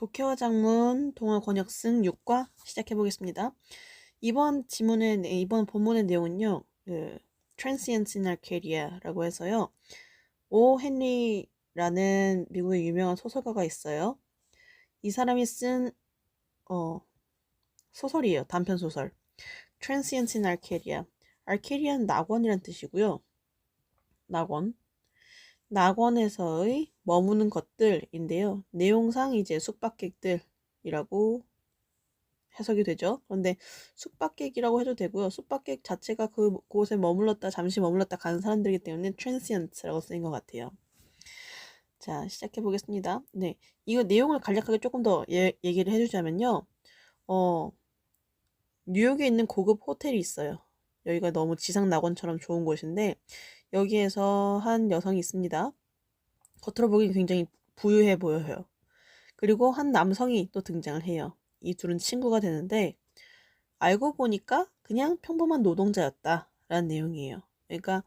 독해와 장문, 동화 권역승 6과 시작해 보겠습니다. 이번 본문의 내용은요, Transience in Arcadia라고 해서요, 오 헨리라는 미국의 유명한 소설가가 있어요. 이 사람이 쓴 소설이에요. 단편 소설. Transience in Arcadia. Arcadia는 낙원이란 뜻이고요. 낙원에서의 머무는 것들인데요. 내용상 이제 숙박객들이라고 해석이 되죠. 그런데 숙박객이라고 해도 되고요. 숙박객 자체가 그곳에 잠시 머물렀다 가는 사람들이기 때문에 transient라고 쓰인 것 같아요. 자, 시작해 보겠습니다. 네, 이거 내용을 간략하게 조금 더 얘기를 해주자면요. 뉴욕에 있는 고급 호텔이 있어요. 여기가 너무 지상 낙원처럼 좋은 곳인데 여기에서 한 여성이 있습니다. 겉으로 보기엔 굉장히 부유해 보여요. 그리고 한 남성이 또 등장을 해요. 이 둘은 친구가 되는데 알고 보니까 그냥 평범한 노동자였다라는 내용이에요. 그러니까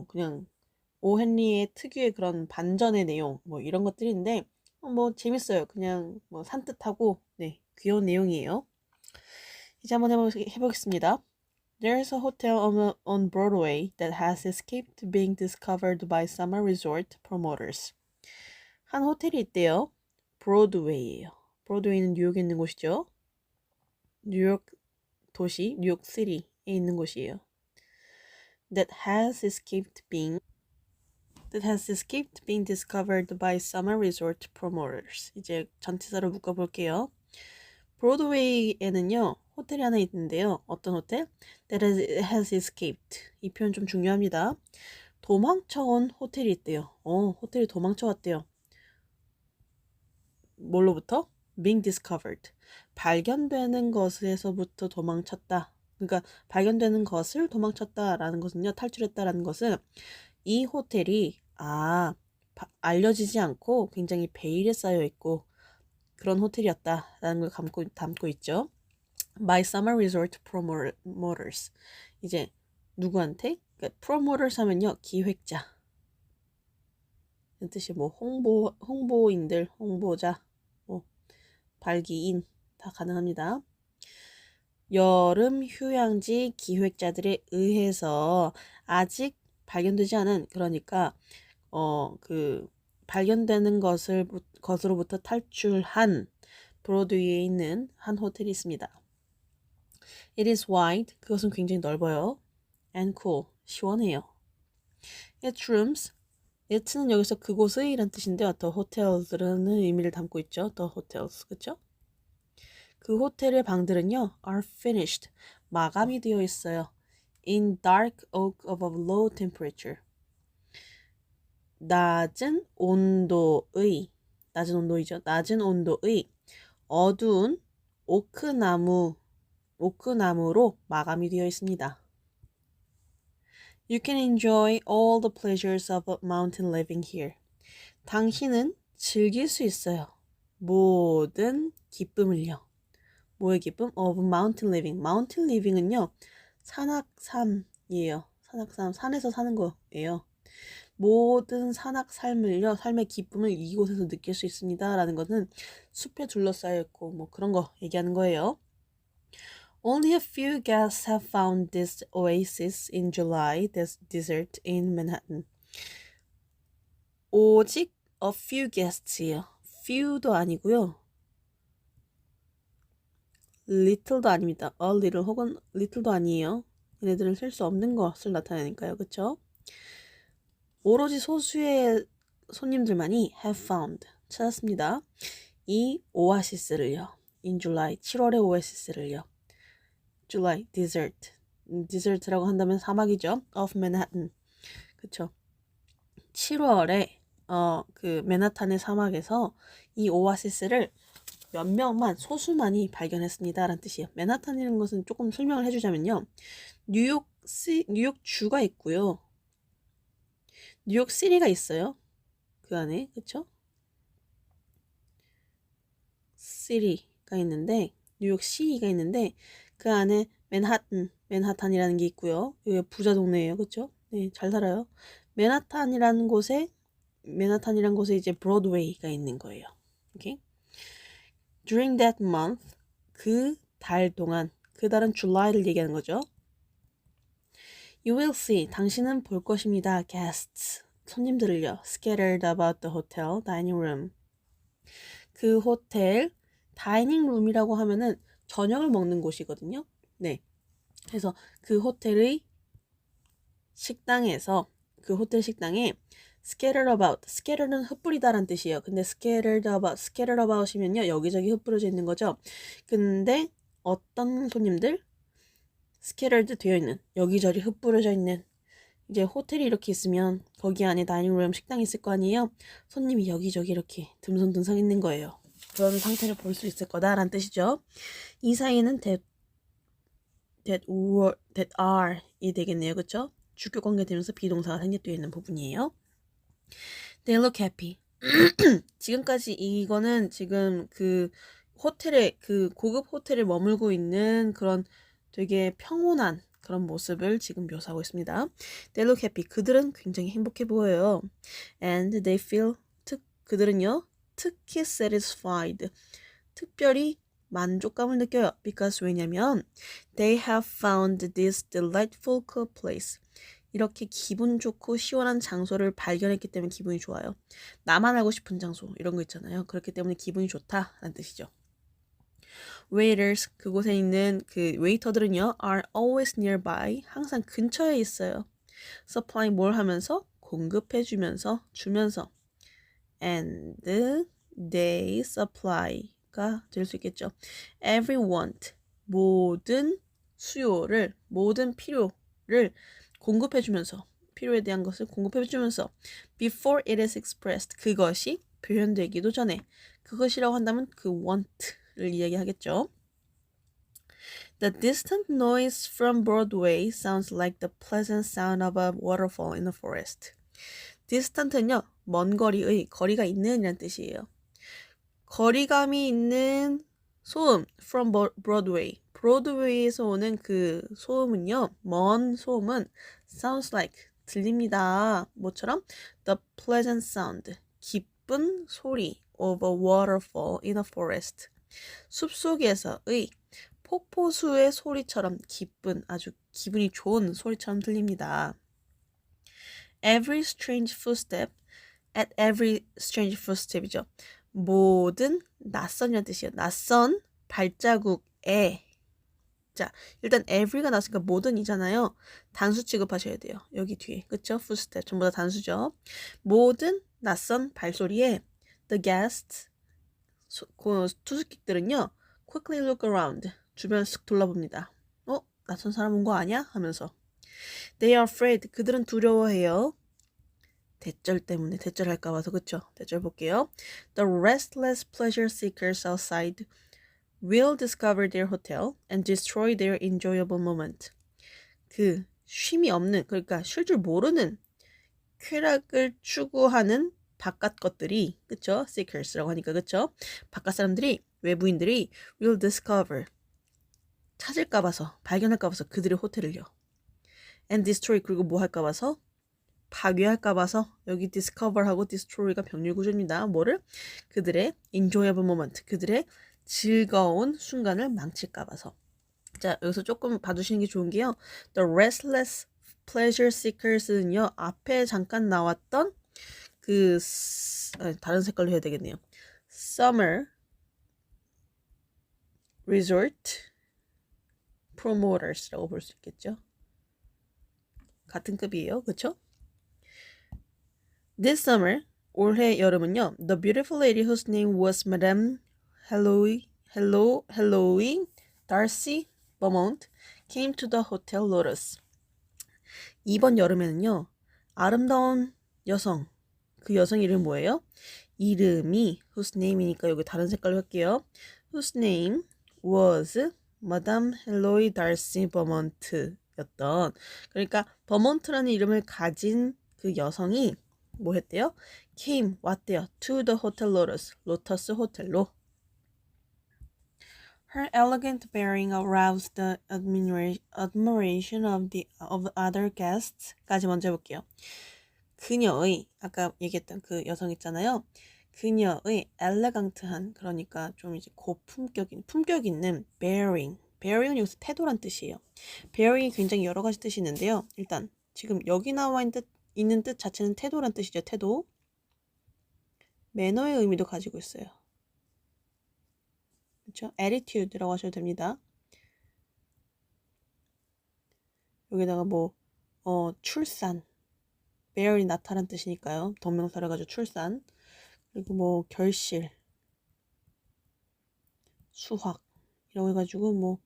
그냥 오 헨리의 특유의 그런 반전의 내용 이런 것들인데 재밌어요. 그냥 산뜻하고 네, 귀여운 내용이에요. 이제 한번 해보겠습니다. There's a hotel on Broadway that has escaped being discovered by summer resort promoters. 한 호텔이 있대요. 브로드웨이예요. 브로드웨이는 뉴욕에 있는 곳이죠. 뉴욕 도시, 뉴욕 시티에 있는 곳이에요. That has escaped being discovered by summer resort promoters. 이제 전치사로 묶어볼게요. 브로드웨이에는요, 호텔이 하나 있는데요. 어떤 호텔? That has escaped. 이 표현 좀 중요합니다. 도망쳐온 호텔이 있대요. 호텔이 도망쳐왔대요. 뭘로부터? Being discovered. 발견되는 것에서부터 도망쳤다. 그러니까 발견되는 것을 도망쳤다라는 것은요. 탈출했다라는 것은 이 호텔이 알려지지 않고 굉장히 베일에 쌓여 있고 그런 호텔이었다라는 걸 담고 있죠. By summer resort promoters. 이제 누구한테? 그러니까 promoters 하면요. 기획자. 그 뜻이 홍보인들, 홍보자, 발기인 다 가능합니다. 여름 휴양지 기획자들에 의해서 아직 발견되지 않은 그러니까 발견되는 것으로부터 탈출한 브로드웨이에 있는 한 호텔이 있습니다. It is wide. 그것은 굉장히 넓어요. And cool. 시원해요. Its rooms. it는 여기서 그곳의 이란 뜻인데요. The hotels라는 의미를 담고 있죠. The hotels. 그쵸? 그 호텔의 방들은요. are finished. 마감이 되어 있어요. In dark oak of a low temperature. 낮은 온도이죠. 낮은 온도의 어두운 오크나무로 마감이 되어 있습니다. You can enjoy all the pleasures of mountain living here. 당신은 즐길 수 있어요. 모든 기쁨을요. 뭐의 기쁨? Of mountain living. Mountain living은요. 산악삼이에요. 산악삼, 산에서 사는 거예요. 모든 산악 삶의 기쁨을 이곳에서 느낄 수 있습니다. 라는 것은 숲에 둘러싸여 있고 그런 거 얘기하는 거예요. Only a few guests have found this oasis in July desert in Manhattan. 오직 a few guests예요. few도 아니고요. little도 아닙니다. a little 혹은 little도 아니에요. 얘네들은 셀 수 없는 것을 나타내니까요. 그쵸? 오로지 소수의 손님들만이 have found 찾았습니다. 이 오아시스를요. in July 7월의 오아시스를요. July desert라고 한다면 사막이죠. of Manhattan. 그쵸? 7월에 그 맨하탄의 사막에서 이 오아시스를 몇 명만 소수만이 발견했습니다. 라는 뜻이에요. 맨하탄이라는 것은 조금 설명을 해주자면요. 뉴욕주가 있고요. 뉴욕 시리가 있어요. 그 안에 그쵸? 시리가 있는데 뉴욕시가 있는데 그 안에 맨하탄이라는 게 있고요. 여기 부자 동네예요. 그쵸? 네, 잘 살아요. 맨하탄이라는 곳에 이제 브로드웨이가 있는 거예요. Okay? During that month, 그 달 동안, 그 달은 July를 얘기하는 거죠. You will see, 당신은 볼 것입니다. Guests, 손님들을요. Scattered about the hotel dining room. 그 호텔 다이닝 룸이라고 하면은 저녁을 먹는 곳이거든요. 네. 그래서 그 호텔의 식당에서 그 호텔 식당에 scattered about, scattered는 흩뿌리다란 뜻이에요. 근데 scattered about이면요 여기저기 흩뿌려져 있는 거죠. 근데 어떤 손님들 scattered 되어 있는 여기저기 흩뿌려져 있는 이제 호텔이 이렇게 있으면 거기 안에 다이닝룸 식당이 있을 거 아니에요. 손님이 여기저기 이렇게 듬성듬성 있는 거예요. 그런 상태를 볼 수 있을 거다라는 뜻이죠. 이 사이에는 that are 이 되겠네요. 그쵸? 주격 관계 되면서 비동사가 생략되어 있는 부분이에요. They look happy. 지금까지 이거는 지금 그 호텔에 그 고급 호텔에 머물고 있는 그런 되게 평온한 그런 모습을 지금 묘사하고 있습니다. They look happy. 그들은 굉장히 행복해 보여요. And they feel 그들은요 특히 satisfied. 특별히 만족감을 느껴요. Because 왜냐면 they have found this delightful cool place. 이렇게 기분 좋고 시원한 장소를 발견했기 때문에 기분이 좋아요. 나만 알고 싶은 장소 이런 거 있잖아요. 그렇기 때문에 기분이 좋다라는 뜻이죠. Waiters, 그곳에 있는 그 웨이터들은요 are always nearby, 항상 근처에 있어요. Supply 뭘 하면서? 공급해주면서, 주면서. And they supply가 될 수 있겠죠. Every want, 모든 수요를, 모든 필요를 공급해주면서, 필요에 대한 것을 공급해주면서 before it is expressed, 그것이 표현되기도 전에, 그것이라고 한다면 그 want를 이야기하겠죠. The distant noise from Broadway sounds like the pleasant sound of a waterfall in the forest. distant는요, 먼 거리의, 거리가 있는 이란 뜻이에요. 거리감이 있는 소음 from Broadway. 브로드웨이에서 오는 그 소음은요, 먼 소음은 sounds like, 들립니다. 뭐처럼? The pleasant sound, 기쁜 소리 of a waterfall in a forest. 숲속에서의 폭포수의 소리처럼 기쁜, 아주 기분이 좋은 소리처럼 들립니다. Every strange footstep, at every strange footstep이죠. 모든 낯선이라는 뜻이에요. 낯선 발자국에. 자, 일단 every가 나왔으니까 모든이잖아요. 단수 취급하셔야 돼요. 여기 뒤에. 그쵸? footstep. 전부 다 단수죠. 모든 낯선 발소리에 the guests, 투숙객들은요. quickly look around. 주변을 쓱 둘러봅니다. 낯선 사람 온 거 아니야? 하면서. They are afraid. 그들은 두려워해요. 대절 때문에 대절할까 봐서 그쵸? 대절 볼게요. The restless pleasure seekers outside will discover their hotel and destroy their enjoyable moment. 그 쉼이 없는, 그러니까 쉴 줄 모르는 쾌락을 추구하는 바깥 것들이, 그쵸? seekers라고 하니까 그쵸? 바깥 사람들이, 외부인들이 will discover, 찾을까 봐서, 발견할까 봐서 그들의 호텔을요. and destroy, 그리고 뭐 할까 봐서? 파괴할까 봐서. 여기 discover하고 destroy가 병렬 구조입니다. 뭐를? 그들의 enjoyable moment, 그들의 즐거운 순간을 망칠까 봐서. 자, 여기서 조금 봐두시는 게 좋은 게요. The restless pleasure seekers는요. 앞에 잠깐 나왔던 그 다른 색깔로 해야 되겠네요. Summer resort promoters라고 볼 수 있겠죠. 같은 급이에요. 그렇죠? This summer, 올해 여름은요. The beautiful lady whose name was Madame Helloe Darcy Beaumont came to the Hotel Lotus. 이번 여름에는요. 아름다운 여성, 그 여성 이름 뭐예요? 이름이 whose name이니까 여기 다른 색깔로 할게요. Whose name was Madame Helloe Darcy Beaumont 였던, 그러니까 버몬트라는 이름을 가진 그 여성이 뭐 했대요? came, 왔대요. to the hotel lotus, 로터스 호텔로. Her elegant bearing aroused the admiration of other guests. 까지 먼저 해볼게요. 그녀의, 아까 얘기했던 그 여성 있잖아요. 그녀의 엘레강트한, 그러니까 좀 이제 품격 있는 bearing. bearing은 여기서 태도란 뜻이에요. bearing이 굉장히 여러 가지 뜻이 있는데요. 일단 지금 여기 나와 있는 뜻 자체는 태도란 뜻이죠. 태도. 매너의 의미도 가지고 있어요. 그렇죠? attitude라고 하셔도 됩니다. 여기다가 뭐 출산. bear이 나타난 뜻이니까요. 동명사를 가지고 출산. 그리고 뭐 결실, 수확 이라고 해가지고 뭐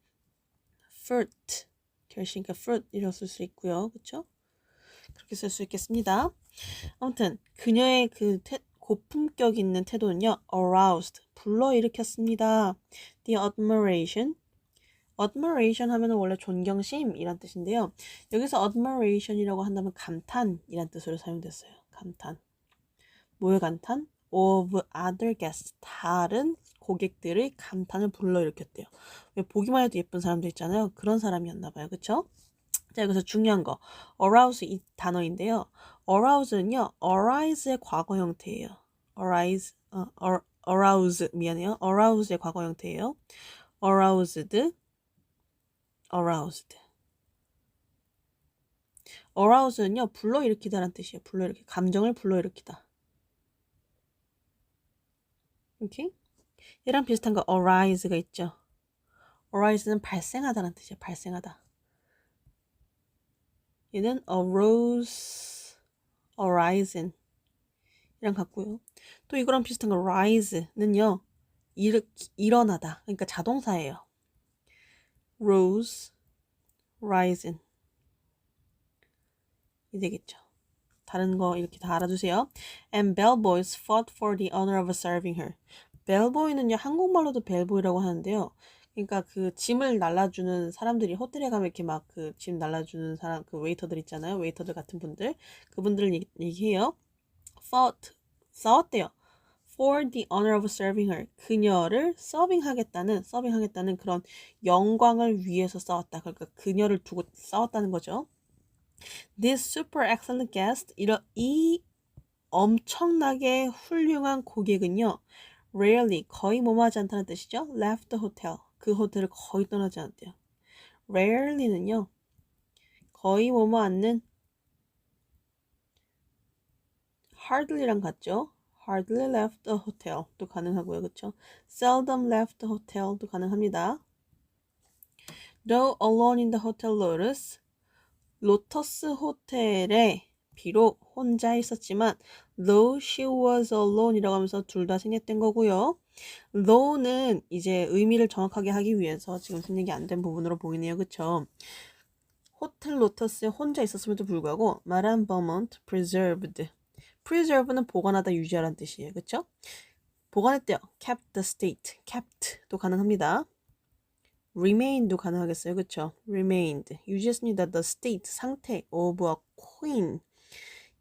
fruit, 결실이니까 fruit 이라고 쓸 수 있고요. 그렇죠? 그렇게 쓸 수 있겠습니다. 아무튼 그녀의 그 고품격 있는 태도는요. aroused, 불러일으켰습니다. the admiration. admiration 하면은 원래 존경심 이란 뜻인데요. 여기서 admiration이라고 한다면 감탄이란 뜻으로 사용됐어요. 감탄. 뭐의 감탄? of other guests. 다른 고객들의 감탄을 불러일으켰대요. 왜 보기만 해도 예쁜 사람들 있잖아요. 그런 사람이었나 봐요. 그쵸? 자, 여기서 중요한 거. arouse 이 단어인데요. arouse는요. arise의 과거 형태예요. arouse 미안해요. arouse의 과거 형태예요. aroused. arouse는요. 불러일으키다라는 뜻이에요. 감정을 불러일으키다. 오케이? 얘랑 비슷한 거 arise가 있죠. arise는 발생하다라는 뜻이에요. 발생하다. 얘는 arisen 이랑 같고요. 또 이거랑 비슷한 거 rise는요. 일어나다. 그러니까 자동사예요. rose, risen 이 되겠죠. 다른 거 이렇게 다 알아두세요. And bellboys fought for the honor of serving her. 벨보이는요. 한국말로도 벨보이라고 하는데요. 그러니까 그 짐을 날라주는 사람들이 호텔에 가면 이렇게 막 그 짐 날라주는 사람, 그 웨이터들 있잖아요. 웨이터들 같은 분들. 그분들을 얘기해요. fought, 싸웠대요. for the honor of serving her. 그녀를 서빙하겠다는 그런 영광을 위해서 싸웠다. 그러니까 그녀를 두고 싸웠다는 거죠. This super excellent guest, 이 엄청나게 훌륭한 고객은요. rarely, 거의 뭐뭐하지 않다는 뜻이죠. left the hotel, 그 호텔을 거의 떠나지 않았대요. rarely는요. 거의 뭐뭐 않는 hardly랑 같죠. hardly left the hotel도 가능하고요. 그쵸? seldom left the hotel도 가능합니다. though alone in the hotel 로터스 호텔에 비록 혼자 있었지만 though she was alone이라고 하면서 둘 다 생략된 거고요. though는 이제 의미를 정확하게 하기 위해서 지금 생략이 안 된 부분으로 보이네요. 그쵸? 호텔 로터스에 혼자 있었음에도 불구하고 마담 버먼트 preserve는 보관하다, 유지하라는 뜻이에요. 그쵸? 보관했대요. kept the state, kept도 가능합니다. remain도 가능하겠어요. 그쵸? remained. 유지했습니다. the state, 상태 of a queen.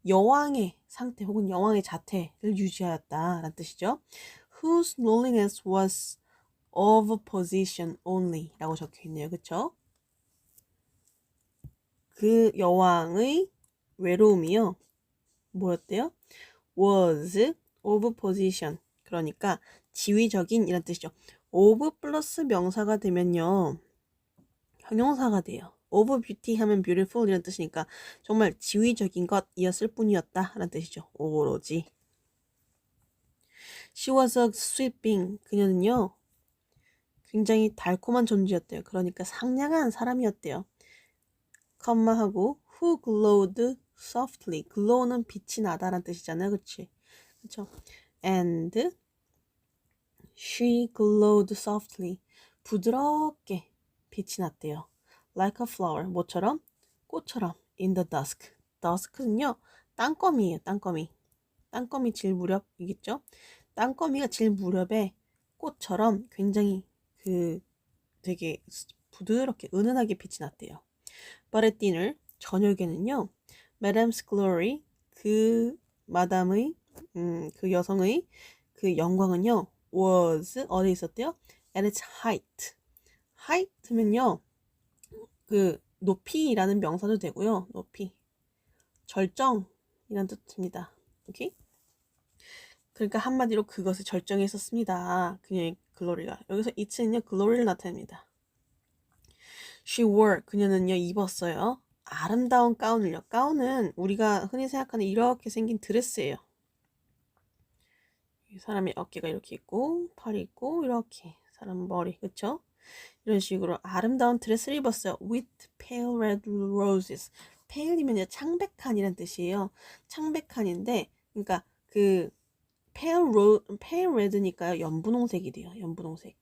여왕의 상태 혹은 여왕의 자태를 유지하였다라는 뜻이죠. whose loneliness was of position only 라고 적혀있네요. 그쵸? 그 여왕의 외로움이요. 뭐였대요? was of position. 그러니까 지위적인 이란 뜻이죠. of 플러스 명사가 되면요. 형용사가 돼요. of beauty 하면 beautiful 이란 뜻이니까 정말 지위적인 것이었을 뿐이었다 라는 뜻이죠. 오로지. She was a sweet being. 그녀는요. 굉장히 달콤한 존재였대요. 그러니까 상냥한 사람이었대요. 컴마하고 who glowed softly. glow는 빛이 나다라는 뜻이잖아요. 그치? 그쵸? And she glowed softly. 부드럽게 빛이 났대요. Like a flower. 뭐처럼? 꽃처럼. In the dusk. dusk는요. 땅거미예요. 땅거미 질 무렵이겠죠? 땅거미가 질 무렵에 꽃처럼 굉장히 되게 부드럽게 은은하게 빛이 났대요. But at dinner, 저녁에는요. Madame's glory, 그 마담의 그 여성의 그 영광은요. was 어디에 있었대요? At its height. height면요. 그 높이라는 명사도 되고요. 높이. 절정이라는 뜻입니다. 오케이? 그러니까 한마디로 그것을 절정했었습니다. 그녀의 글로리가. 여기서 it는요 글로리를 나타냅니다. She wore 그녀는요 입었어요. 아름다운 가운을요. 가운은 우리가 흔히 생각하는 이렇게 생긴 드레스예요. 사람의 어깨가 이렇게 있고 팔이 있고 이렇게 사람 머리 그쵸? 이런 식으로 아름다운 드레스를 입었어요. With pale red roses. pale이면요 창백한이란 뜻이에요. 창백한인데 그러니까 그 pale red니까요 연분홍색이 돼요. 연분홍색.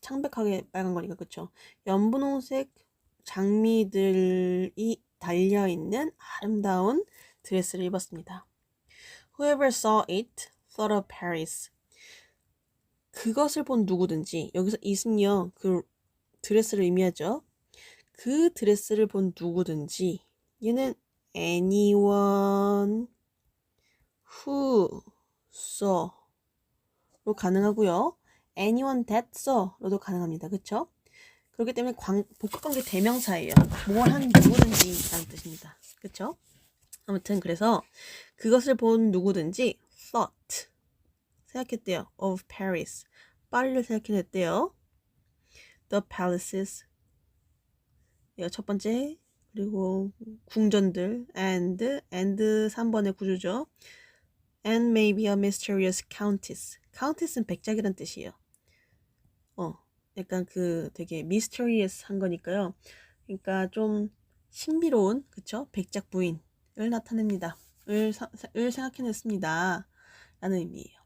창백하게 빨간 거니까 그쵸? 연분홍색 장미들이 달려있는 아름다운 드레스를 입었습니다. Whoever saw it thought of Paris. 그것을 본 누구든지 여기서 it은요 그 드레스를 의미하죠. 그 드레스를 본 누구든지 얘는 anyone who saw로 가능하고요. anyone that saw로도 가능합니다. 그쵸? 그렇기 때문에 복합관계 대명사예요. 뭘 한 누구든지 라는 뜻입니다. 그쵸? 아무튼 그래서 그것을 본 누구든지 thought 생각했대요. of Paris 파리를 생각해냈대요. The palaces 이거 첫 번째 그리고 궁전들 and 3번의 구조죠. and maybe a mysterious countess. countess는 백작이란 뜻이에요. 약간 그 되게 mysterious 한 거니까요. 그러니까 좀 신비로운 그쵸? 백작 부인을 나타냅니다. 을 생각해냈습니다. 라는 의미예요.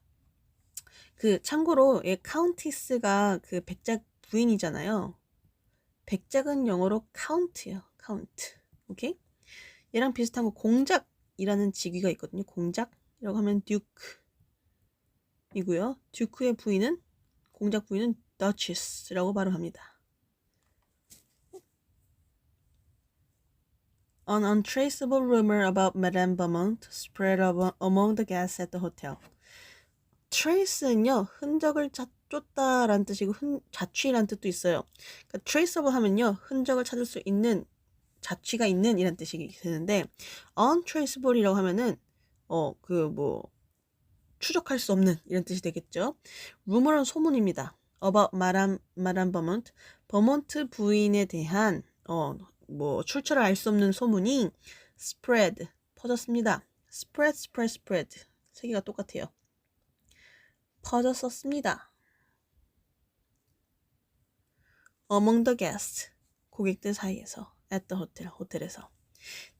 그 참고로 countess가 그 백작 부인이잖아요. 백작은 영어로 count예요. count. 오케이? 얘랑 비슷한 거 공작이라는 직위가 있거든요. 공작이라고 하면 duke이고요. duke의 부인은 공작 부인은 duchess라고 발음합니다. An untraceable rumor about Madame Beaumont spread among the guests at the hotel. trace는요 흔적을 쫓다라는 뜻이고 자취라는 뜻도 있어요. 그러니까 traceable 하면요 흔적을 찾을 수 있는 자취가 있는 이란 뜻이 되는데 untraceable이라고 하면은 추적할 수 없는 이런 뜻이 되겠죠. rumor은 소문입니다. about Madame Beaumont 버몬트 부인에 대한 출처를 알 수 없는 소문이 spread 퍼졌습니다. spread 세 개가 똑같아요. 퍼졌었습니다. Among the guests 고객들 사이에서 at the hotel 호텔에서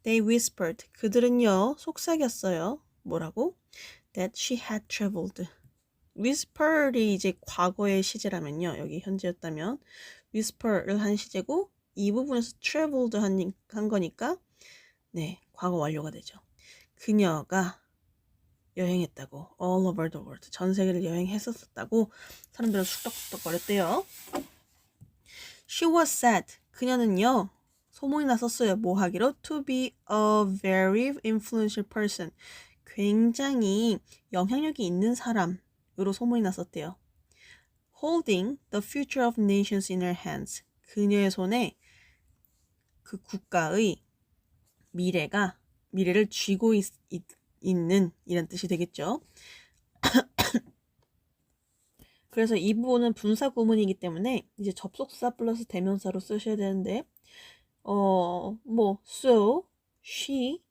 they whispered 그들은요 속삭였어요. 뭐라고? that she had traveled. whisper이 이제 과거의 시제라면요. 여기 현재였다면 whisper를 한 시제고 이 부분에서 traveled 한 거니까 네 과거 완료가 되죠. 그녀가 여행했다고 all over the world 전 세계를 여행했었다고 사람들은 쑥덕쑥덕 거렸대요. She was said 그녀는요 소문이 났었어요. 뭐 하기로 to be a very influential person 굉장히 영향력이 있는 사람으로 소문이 났었대요. Holding the future of nations in her hands 그녀의 손에 그 국가의 미래를 쥐고 있는 이란 뜻이 되겠죠. 그래서 이 부분은 분사 구문이기 때문에 이제 접속사 플러스 대명사로 쓰셔야 되는데 so she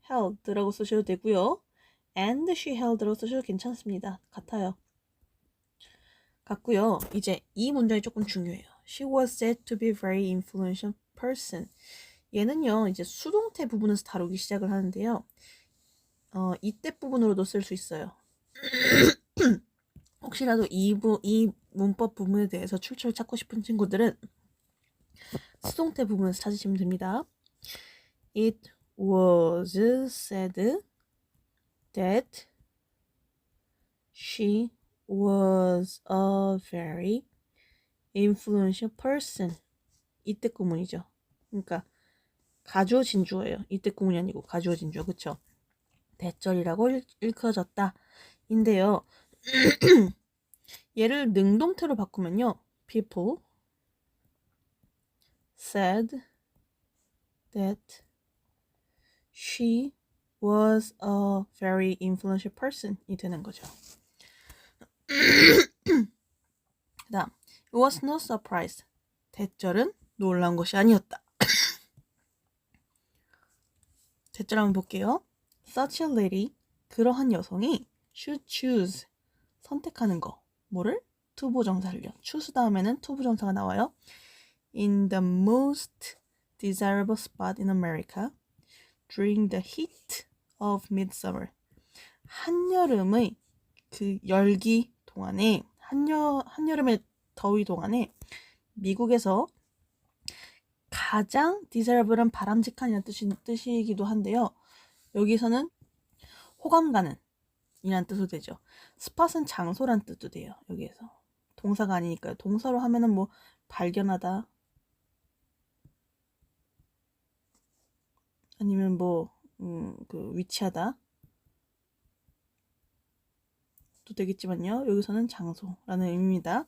held라고 쓰셔도 되고요. and she held라고 쓰셔도 괜찮습니다. 같고요. 이제 이 문장이 조금 중요해요. She was said to be a very influential person. 얘는요. 이제 수동태 부분에서 다루기 시작을 하는데요. 이때 부분으로도 쓸 수 있어요. 혹시라도 이 문법 부분에 대해서 출처를 찾고 싶은 친구들은 수동태 부분에서 찾으시면 됩니다. It was said that she was a very influential person. 이때 구문이죠. 그러니까 가주어 진주어예요. 이때 구문이 아니고 가주어 진주어. 그쵸? 대절이라고 일컬어졌다. 인데요. 얘를 능동태로 바꾸면요. People said that she was a very influential person이 되는 거죠. 그 다음, it was no surprise. 대절은 놀라운 것이 아니었다. 대절 한번 볼게요. Such a lady, 그러한 여성이 should choose, 선택하는 거. 뭐를? 투부정사를요. choose 다음에는 투부정사가 나와요. In the most desirable spot in America during the heat of midsummer. 한여름의 그 열기 동안에, 한여름의 더위 동안에 미국에서 가장 desirable은 바람직한이라는 뜻이기도 한데요. 여기서는 호감 가는 이란 뜻도 되죠. 스팟은 장소란 뜻도 돼요. 여기에서 동사가 아니니까요. 동사로 하면은 뭐 발견하다 아니면 뭐 그 위치하다 도 되겠지만요. 여기서는 장소라는 의미입니다.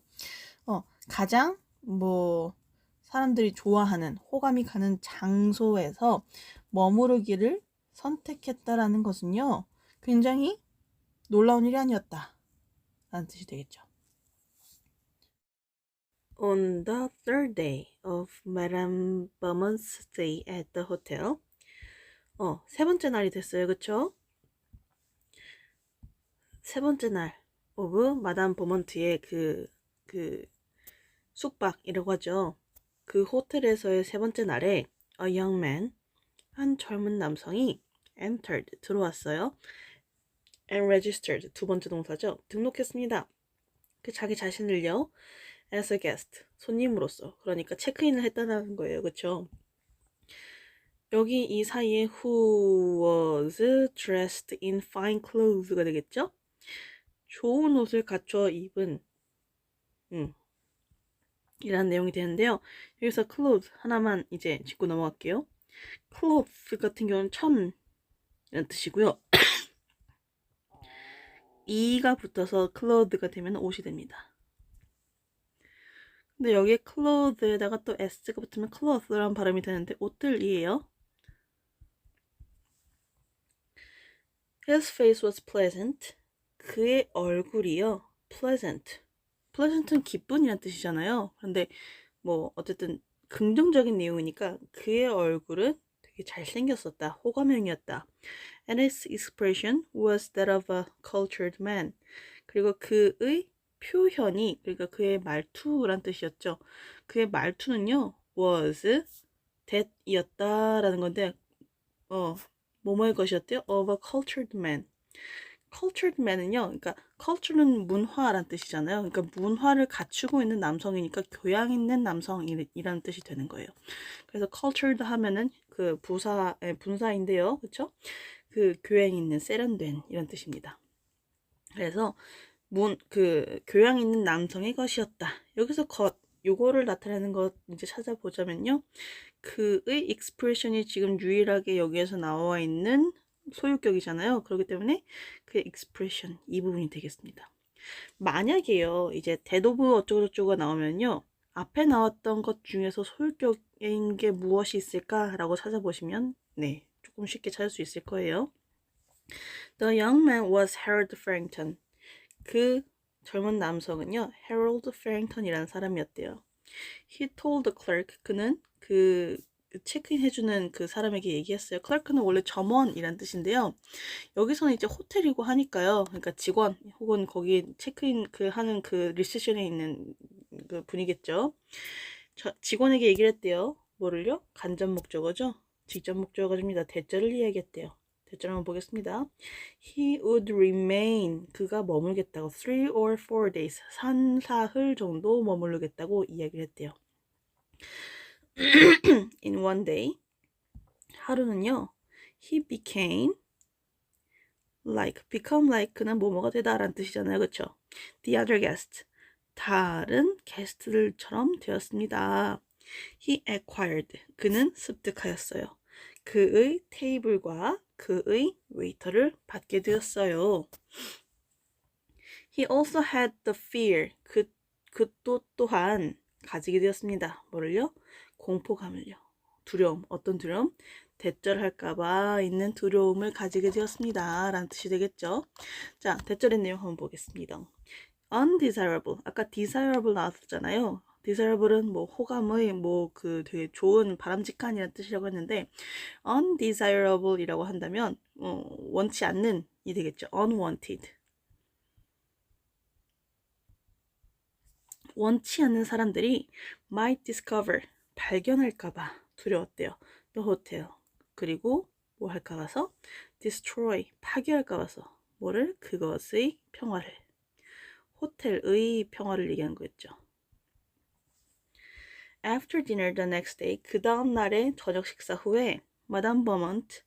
가장 뭐 사람들이 좋아하는 호감이 가는 장소에서 머무르기를 선택했다라는 것은요. 굉장히 놀라운 일이 아니었다 라는 뜻이 되겠죠. On the third day of Madame Beaumont's stay at the hotel. 세 번째 날이 됐어요. 그쵸? 세 번째 날 of 마담 보먼트의 그 숙박이라고 하죠. 그 호텔에서의 세 번째 날에 a young man, 한 젊은 남성이 entered, 들어왔어요. and registered, 두 번째 동사죠. 등록했습니다. 그 자기 자신을요. as a guest, 손님으로서. 그러니까 체크인을 했다는 거예요. 그쵸? 여기 이 사이에 who was dressed in fine clothes가 되겠죠? 좋은 옷을 갖춰 입은 이라는 내용이 되는데요. 여기서 clothes 하나만 이제 짚고 넘어갈게요. clothes 같은 경우는 천 이라는 뜻이고요. 이가 붙어서 clothes가 되면 옷이 됩니다. 근데 여기에 clothes에다가 또 s가 붙으면 cloth라는 발음이 되는데 옷들이에요. His face was pleasant. 그의 얼굴이요. pleasant. pleasant은 기쁜이란 뜻이잖아요. 그런데 뭐 어쨌든 긍정적인 내용이니까 그의 얼굴은 되게 잘생겼었다. 호감형이었다. And his expression was that of a cultured man. 그리고 그의 표현이, 그러니까 그의 말투란 뜻이었죠. 그의 말투는요. was that이었다라는 건데 뭐뭐의 것이었대요? of a cultured man. cultured man은요, 그러니까 culture는 문화란 뜻이잖아요. 그러니까 문화를 갖추고 있는 남성이니까 교양 있는 남성이라는 뜻이 되는 거예요. 그래서 cultured 하면은 그 분사인데요, 그렇죠? 그 교양 있는, 세련된 이런 뜻입니다. 그래서 교양 있는 남성의 것이었다. 여기서 요거를 나타내는 것 이제 찾아보자면요. 그의 expression이 지금 유일하게 여기에서 나와 있는 소유격이잖아요. 그렇기 때문에 그의 expression 이 부분이 되겠습니다. 만약에요, 이제 that of 어쩌고저쩌고가 나오면요. 앞에 나왔던 것 중에서 소유격인 게 무엇이 있을까라고 찾아보시면 네, 조금 쉽게 찾을 수 있을 거예요. The young man was Harold Farrington. 그 젊은 남성은요, Harold Farrington이라는 사람이었대요. He told the clerk, 그는 그 체크인 해주는 그 사람에게 얘기했어요. 클래크는 원래 점원이란 뜻인데요. 여기서는 이제 호텔이고 하니까요. 그러니까 직원 혹은 거기 체크인 하는 그 리셉션에 있는 그 분이겠죠. 직원에게 얘기를 했대요. 뭐를요? 간접 목적어죠. 직접 목적어입니다. 대절을 이야기했대요. 대절 한번 보겠습니다. He would remain, 그가 머물겠다고 3 or 4 days, 3, 4흘 정도 머무르겠다고 이야기를 했대요. In one day, 하루는요, he became like, become like는 뭐뭐가 되다 라는 뜻이잖아요. 그쵸? The other guest, 다른 게스트들처럼 되었습니다. He acquired, 그는 습득하였어요. 그의 테이블과 그의 웨이터를 받게 되었어요. He also had the fear, 그 또한 가지게 되었습니다. 뭐를요? 공포감을요. 두려움, 어떤 두려움? 대절할까봐 있는 두려움을 가지게 되었습니다. 라는 뜻이 되겠죠. 자, 대절의 내용 한번 보겠습니다. undesirable. 아까 desirable 나왔었잖아요. desirable은 뭐 호감의 뭐 그 되게 좋은 바람직한이라는 뜻이라고 했는데 undesirable이라고 한다면 원치 않는 이 되겠죠. unwanted. 원치 않는 사람들이 might discover 발견할까봐 두려웠대요. the hotel. 그리고 뭐 할까 봐서 destroy 파괴할까 봐서 뭐를 그것의 평화를 호텔의 평화를 얘기하는 거였죠. After dinner the next day 그 다음 날에 저녁 식사 후에 마담 버먼트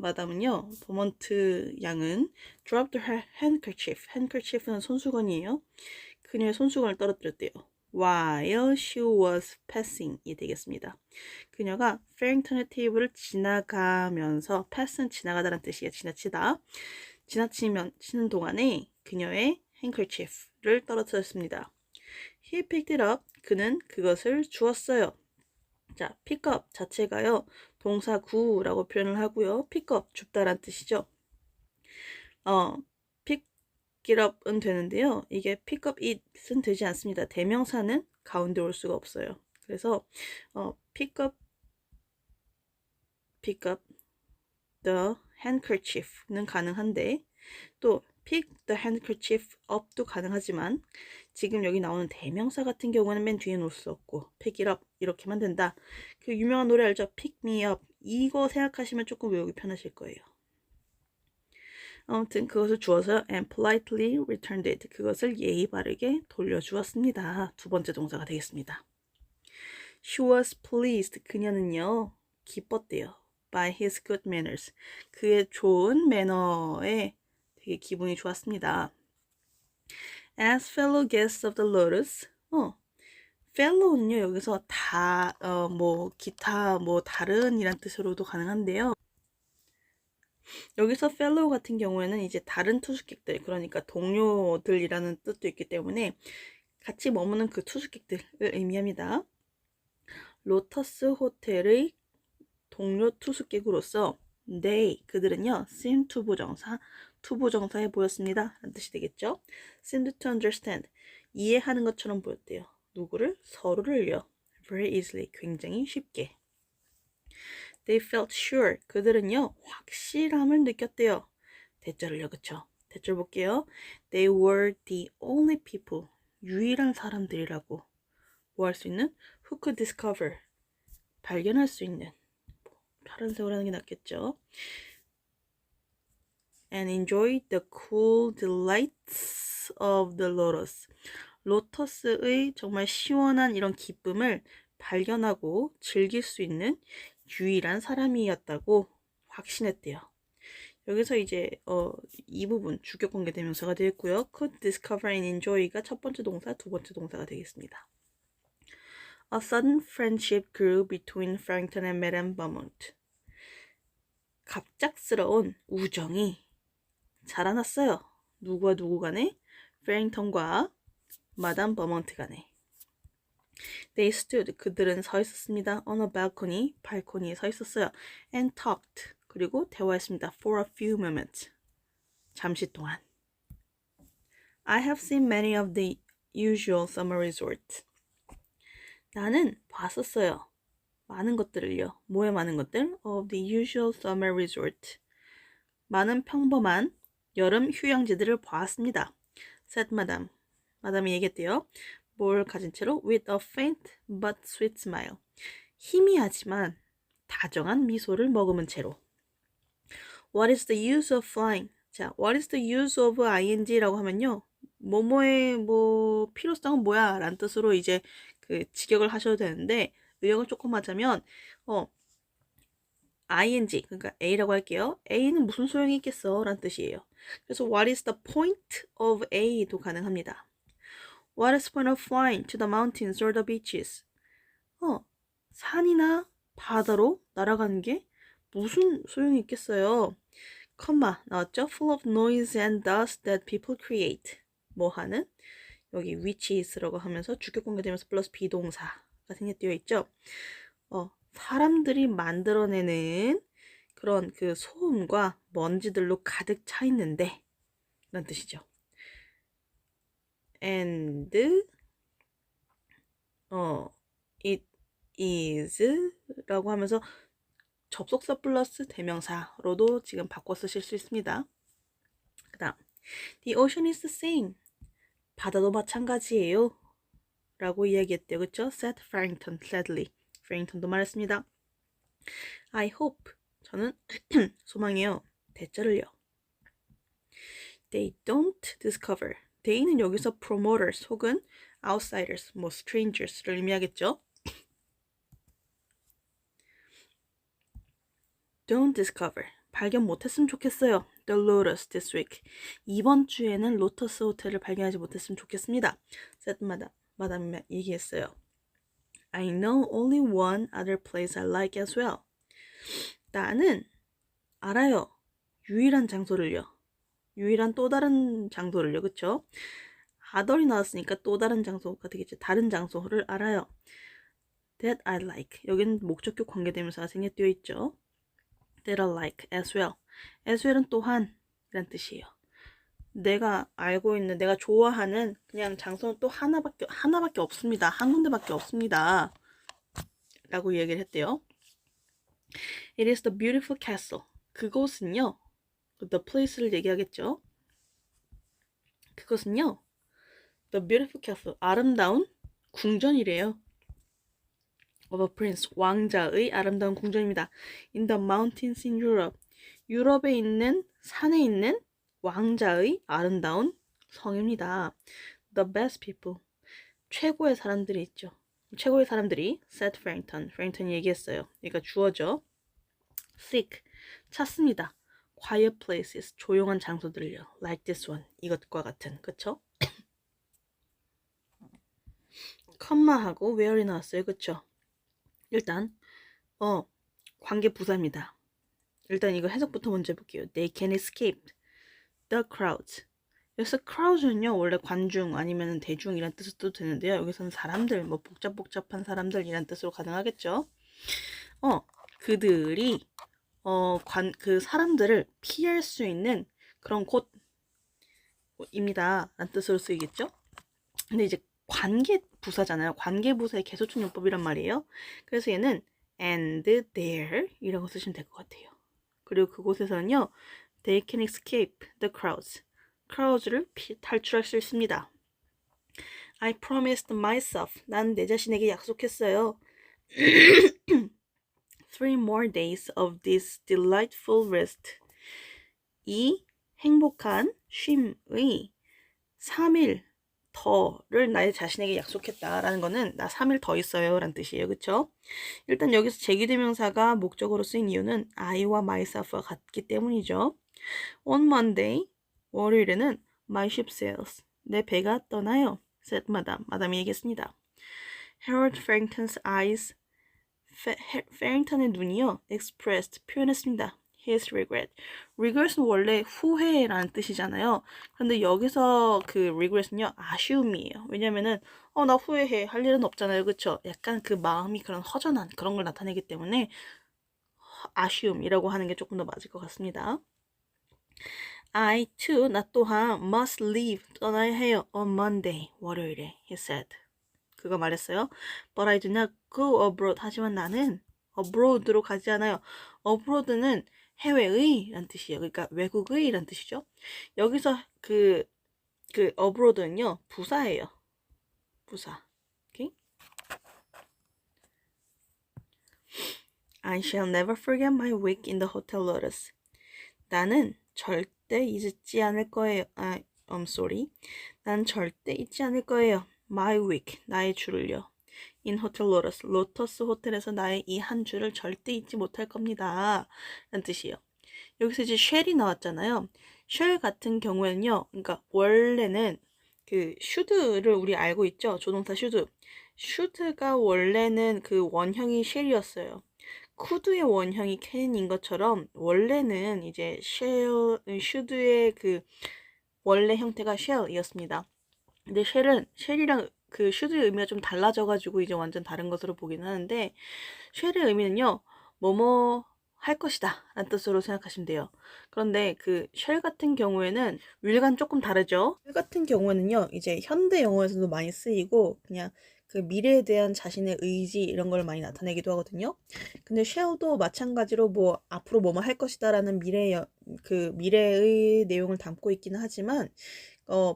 마담은요 버먼트 양은 dropped her handkerchief handkerchief는 손수건이에요. 그녀의 손수건을 떨어뜨렸대요. While she was passing 이 되겠습니다. 그녀가 페링턴의 테이블을 지나가면서 pass는 지나가다라는 뜻이에요. 지나치다. 지나치는 동안에 그녀의 handkerchief를 떨어뜨렸습니다. He picked it up. 그는 그것을 주었어요. 자, pick up 자체가요. 동사 구라고 표현을 하고요. pick up 줍다란 뜻이죠. pick it up은 되는데요. 이게 pick up it은 되지 않습니다. 대명사는 가운데 올 수가 없어요. 그래서 pick up the handkerchief는 가능한데 또 pick the handkerchief up도 가능하지만 지금 여기 나오는 대명사 같은 경우는 맨 뒤에 놓을 수 없고 pick it up 이렇게만 된다. 그 유명한 노래 알죠? pick me up 이거 생각하시면 조금 외우기 편하실 거예요. 아무튼 그것을 주어서 and politely returned it 그것을 예의 바르게 돌려주었습니다. 두 번째 동사가 되겠습니다. She was pleased 그녀는요 기뻤대요. by his good manners 그의 좋은 매너에 되게 기분이 좋았습니다. As fellow guests of the Lotus fellow는요 여기서 다 뭐 기타 뭐 다른 이란 뜻으로도 가능한데요. 여기서 fellow 같은 경우에는 이제 다른 투숙객들 그러니까 동료들이라는 뜻도 있기 때문에 같이 머무는 그 투숙객들을 의미합니다. 로터스 호텔의 동료 투숙객으로서 they 그들은요 seem 투부정사에 보였습니다. 라는 뜻이 되겠죠. seemed to understand 이해하는 것처럼 보였대요. 누구를? 서로를요. very easily 굉장히 쉽게. They felt sure 그들은요 확실함을 느꼈대요. 대절을요 그쵸? 대절 볼게요. They were the only people 유일한 사람들이라고 뭐 할 수 있는? who could discover 발견할 수 있는 파란색으로 하는 게 낫겠죠. And enjoy the cool delights of the lotus. 로터스의 정말 시원한 이런 기쁨을 발견하고 즐길 수 있는 유일한 사람이었다고 확신했대요. 여기서 이제 이 부분 주격 관계 대명사가 되겠고요. could discover and enjoy가 첫 번째 동사, 두 번째 동사가 되겠습니다. A sudden friendship grew between Farrington and Madame Beaumont. 갑작스러운 우정이 자라났어요. 누구와 누구 간에? 페링턴과 마담 버먼트 간에. They stood. 그들은 서 있었습니다. On a balcony. 발코니에 서 있었어요. And talked. 그리고 대화했습니다. For a few moments. 잠시 동안. I have seen many of the usual summer resorts. 나는 봤었어요. 많은 것들을요. 뭐에 많은 것들? Of the usual summer resort. 많은 평범한 여름 휴양지들을 보았습니다. said madame. 마담이 얘기했대요. 뭘 가진 채로? with a faint but sweet smile. 희미하지만 다정한 미소를 머금은 채로. What is the use of flying? 자, what is the use of ing라고 하면요. 뭐뭐의 뭐 필요성은 뭐야? 라는 뜻으로 이제 그 직역을 하셔도 되는데 의역을 조금 하자면 ing 그러니까 A라고 할게요. A는 무슨 소용이 있겠어? 라는 뜻이에요. 그래서 what is the point of A도 가능합니다. What is the point of flying to the mountains or the beaches? 산이나 바다로 날아가는 게 무슨 소용이 있겠어요? 컴마 나왔죠? Full of noise and dust that people create. 뭐 하는? 여기 which is라고 하면서 주격 관계되면서 플러스 비동사가 생략되어 있죠. 사람들이 만들어내는 그런 그 소음과 먼지들로 가득 차 있는데 라는 뜻이죠. And it is 라고 하면서 접속사 플러스 대명사로도 지금 바꿔 쓰실 수 있습니다. 그 다음 The ocean is the same. 바다도 마찬가지예요 라고 이야기했대요. 그쵸? said Farrington sadly. Farrington도 말했습니다. I hope. 저는 소망해요. 대절을요. They don't discover. They는 여기서 promoters 혹은 outsiders, 뭐 strangers를 의미하겠죠. Don't discover. 발견 못했으면 좋겠어요. The Lotus this week. 이번 주에는 로터스 호텔을 발견하지 못했으면 좋겠습니다. said 마담이 얘기했어요. I know only one other place I like as well. 나는 알아요. 유일한 장소를요. 유일한 또 다른 장소를요. 그쵸? other이 나왔으니까 또 다른 장소가 되겠죠. 다른 장소를 알아요. That I like. 여기는 목적격 관계대명사가 생략되어 있죠. That I like as well. as well은 또한 이란 뜻이에요. 내가 알고 있는, 내가 좋아하는 그냥 장소는 또 하나밖에 없습니다. 한 군데밖에 없습니다. 라고 얘기를 했대요. It is the beautiful castle. 그곳은요. The place를 얘기하겠죠. 그것은요. The beautiful castle. 아름다운 궁전이래요. of a prince. 왕자의 아름다운 궁전입니다. In the mountains in Europe. 유럽에 있는 산에 있는 왕자의 아름다운 성입니다. The best people. 최고의 사람들이 있죠. 최고의 사람들이 said Farrington. Farrington이 얘기했어요. 그러니까 주어죠. seek. 찾습니다. quiet places. 조용한 장소들을요. like this one. 이것과 같은. 그쵸? 컴마하고 where이 나왔어요. 그쵸? 일단 관계 부사입니다. 일단 이거 해석부터 먼저 해볼게요. They can escape the crowds. 여기서 crowds는요 원래 관중 아니면 대중이란 뜻도 되는데요. 여기서는 사람들, 뭐 복잡한 사람들이란 뜻으로 가능하겠죠. 그들이 그 사람들을 피할 수 있는 그런 곳입니다. 라는 뜻으로 쓰이겠죠. 근데 이제 관계 부사잖아요. 관계 부사의 개소충 용법이란 말이에요. 그래서 얘는 and there 이라고 쓰시면 될 것 같아요. 그리고 그곳에서는요. They can escape the crowds. crowds를 탈출할 수 있습니다. I promised myself. 난 내 자신에게 약속했어요. 3 more days of this delightful rest. 이 행복한 쉼의 3일 더를 나의 자신에게 약속했다라는 거는 나 3일 더 있어요 라는 뜻이에요. 그쵸? 일단 여기서 제기대명사가 목적으로 쓰인 이유는 I와 myself와 같기 때문이죠. On Monday, 월요일에는 my ship sails. 내 배가 떠나요. said 마담이 얘기했습니다. Harold Farrington's eyes, Farrington의 눈이요. expressed, 표현했습니다. his regret. regret은 원래 후회라는 뜻이잖아요. 그런데 여기서 그 regret은요, 아쉬움이에요. 왜냐면은, 나 후회해. 할 일은 없잖아요. 그쵸? 약간 그 마음이 그런 허전한 그런 걸 나타내기 때문에 아쉬움이라고 하는 게 조금 더 맞을 것 같습니다. I too, 나 또한 must leave, 떠나야 해요. on Monday, 월요일에, he said. 그거 말했어요. But I do not go abroad. 하지만 나는 abroad로 가지 않아요. abroad는 해외의 란 뜻이에요. 그러니까 외국의 란 뜻이죠. 여기서 그 abroad는요, 부사예요. 부사. 오케이? I shall never forget my week in the Hotel Lotus. 나는 절대 잊지 않을 거예요. I'm sorry. 난 절대 잊지 않을 거예요. My week, 나의 주를요. In Hotel Lotus, 로터스 호텔에서 나의 이 한 주를 절대 잊지 못할 겁니다. 라는 뜻이에요. 여기서 이제 shall이 나왔잖아요. shall 같은 경우에는요, 그러니까 원래는 그 should를 우리 알고 있죠? 조동사 should. should가 원래는 그 원형이 shall이었어요. could의 원형이 can인 것처럼 원래는 이제 should의 그 원래 형태가 shall이었습니다. 근데 shall이랑 그 should의 의미가 좀 달라져가지고 이제 완전 다른 것으로 보긴 하는데 shall의 의미는요. 뭐뭐 할 것이다 라는 뜻으로 생각하시면 돼요. 그런데 그 shall 같은 경우에는 will과는 조금 다르죠. shall 같은 경우에는요. 이제 현대 영어에서도 많이 쓰이고 그냥 그 미래에 대한 자신의 의지 이런 걸 많이 나타내기도 하거든요. 근데 shall도 마찬가지로 뭐 앞으로 뭐뭐 할 것이다 라는 그 미래의 내용을 담고 있기는 하지만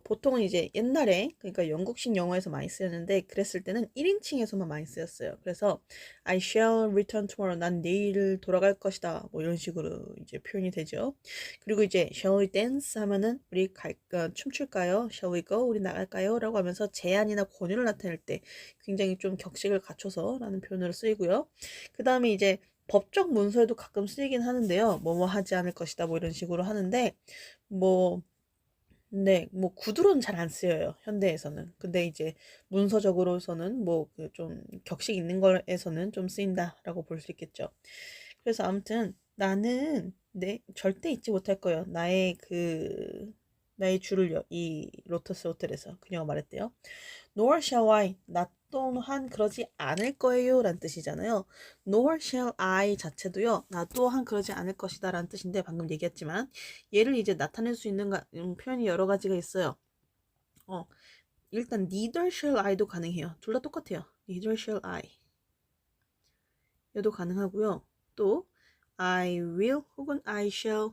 보통은 이제 옛날에 그러니까 영국식 영어에서 많이 쓰였는데 그랬을 때는 1인칭에서만 많이 쓰였어요. 그래서 I shall return tomorrow. 난 내일 돌아갈 것이다. 뭐 이런 식으로 이제 표현이 되죠. 그리고 이제 shall we dance 하면은 우리 춤출까요? Shall we go? 우리 나갈까요? 라고 하면서 제안이나 권유를 나타낼 때 굉장히 좀 격식을 갖춰서 라는 표현으로 쓰이고요. 그 다음에 이제 법적 문서에도 가끔 쓰이긴 하는데요. 뭐뭐 하지 않을 것이다. 뭐 이런 식으로 하는데 뭐 네, 뭐 구두로는 잘 안 쓰여요. 현대에서는. 근데 이제 문서적으로서는 뭐 그 좀 격식 있는 거에서는 좀 쓰인다라고 볼 수 있겠죠. 그래서 아무튼 나는 절대 잊지 못할 거예요. 나의 줄을요. 이 로터스 호텔에서 그녀가 말했대요. Nor shall I. 나 또한 그러지 않을 거예요. 라는 뜻이잖아요. Nor shall I 자체도요. 나 또한 그러지 않을 것이다. 라는 뜻인데 방금 얘기했지만 얘를 이제 나타낼 수 있는 표현이 여러 가지가 있어요. 일단 neither shall I도 가능해요. 둘 다 똑같아요. neither shall I. 얘도 가능하고요. 또 I will 혹은 I shall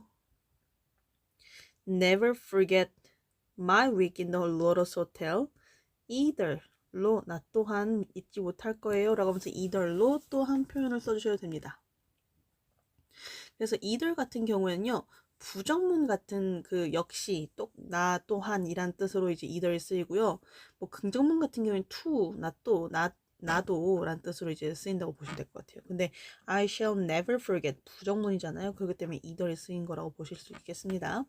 never forget my week in the Lotus Hotel. either로 나 또한 잊지 못할 거예요 라고 하면서 either로 또 한 표현을 써주셔도 됩니다. 그래서 either 같은 경우에는요. 부정문 같은 그 역시 나 또한 이란 뜻으로 이제 either 쓰이고요. 뭐 긍정문 같은 경우에는 to 나도 라는 뜻으로 이제 쓰인다고 보시면 될 것 같아요. 근데 I shall never forget 부정문이잖아요. 그렇기 때문에 either에 쓰인 거라고 보실 수 있겠습니다.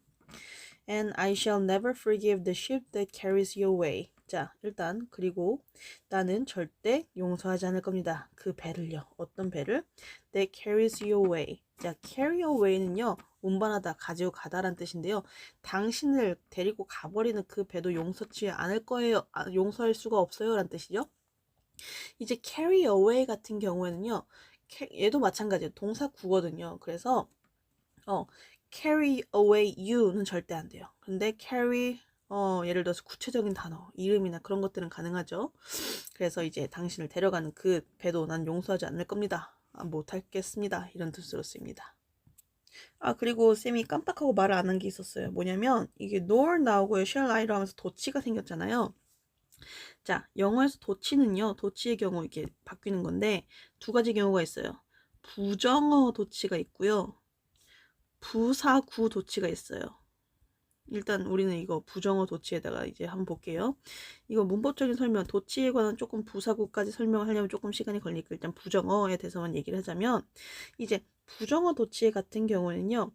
And I shall never forgive the ship that carries you away. 자, 일단 그리고 나는 절대 용서하지 않을 겁니다. 그 배를요. 어떤 배를? That carries you away. 자, carry away는요. 운반하다, 가지고 가다란 뜻인데요. 당신을 데리고 가버리는 그 배도 용서치 않을 거예요. 용서할 수가 없어요. 란 뜻이죠. 이제 carry away 같은 경우에는요. 얘도 마찬가지예요. 동사 구거든요. 그래서 carry away you는 절대 안 돼요. 근데 carry 예를 들어서 구체적인 단어, 이름이나 그런 것들은 가능하죠. 그래서 이제 당신을 데려가는 그 배도 난 용서하지 않을 겁니다. 못하겠습니다. 이런 뜻으로 쓰입니다. 그리고 쌤이 깜빡하고 말을 안 한 게 있었어요. 뭐냐면 이게 nor 나오고 shall I로 하면서 도치가 생겼잖아요. 자, 영어에서 도치는요. 도치의 경우 이렇게 바뀌는 건데 두 가지 경우가 있어요. 부정어 도치가 있고요. 부사구 도치가 있어요. 일단 우리는 이거 부정어 도치에다가 이제 한번 볼게요. 이거 문법적인 설명, 도치에 관한 조금 부사구까지 설명을 하려면 조금 시간이 걸리니까 일단 부정어에 대해서만 얘기를 하자면 이제 부정어 도치 같은 경우에는요.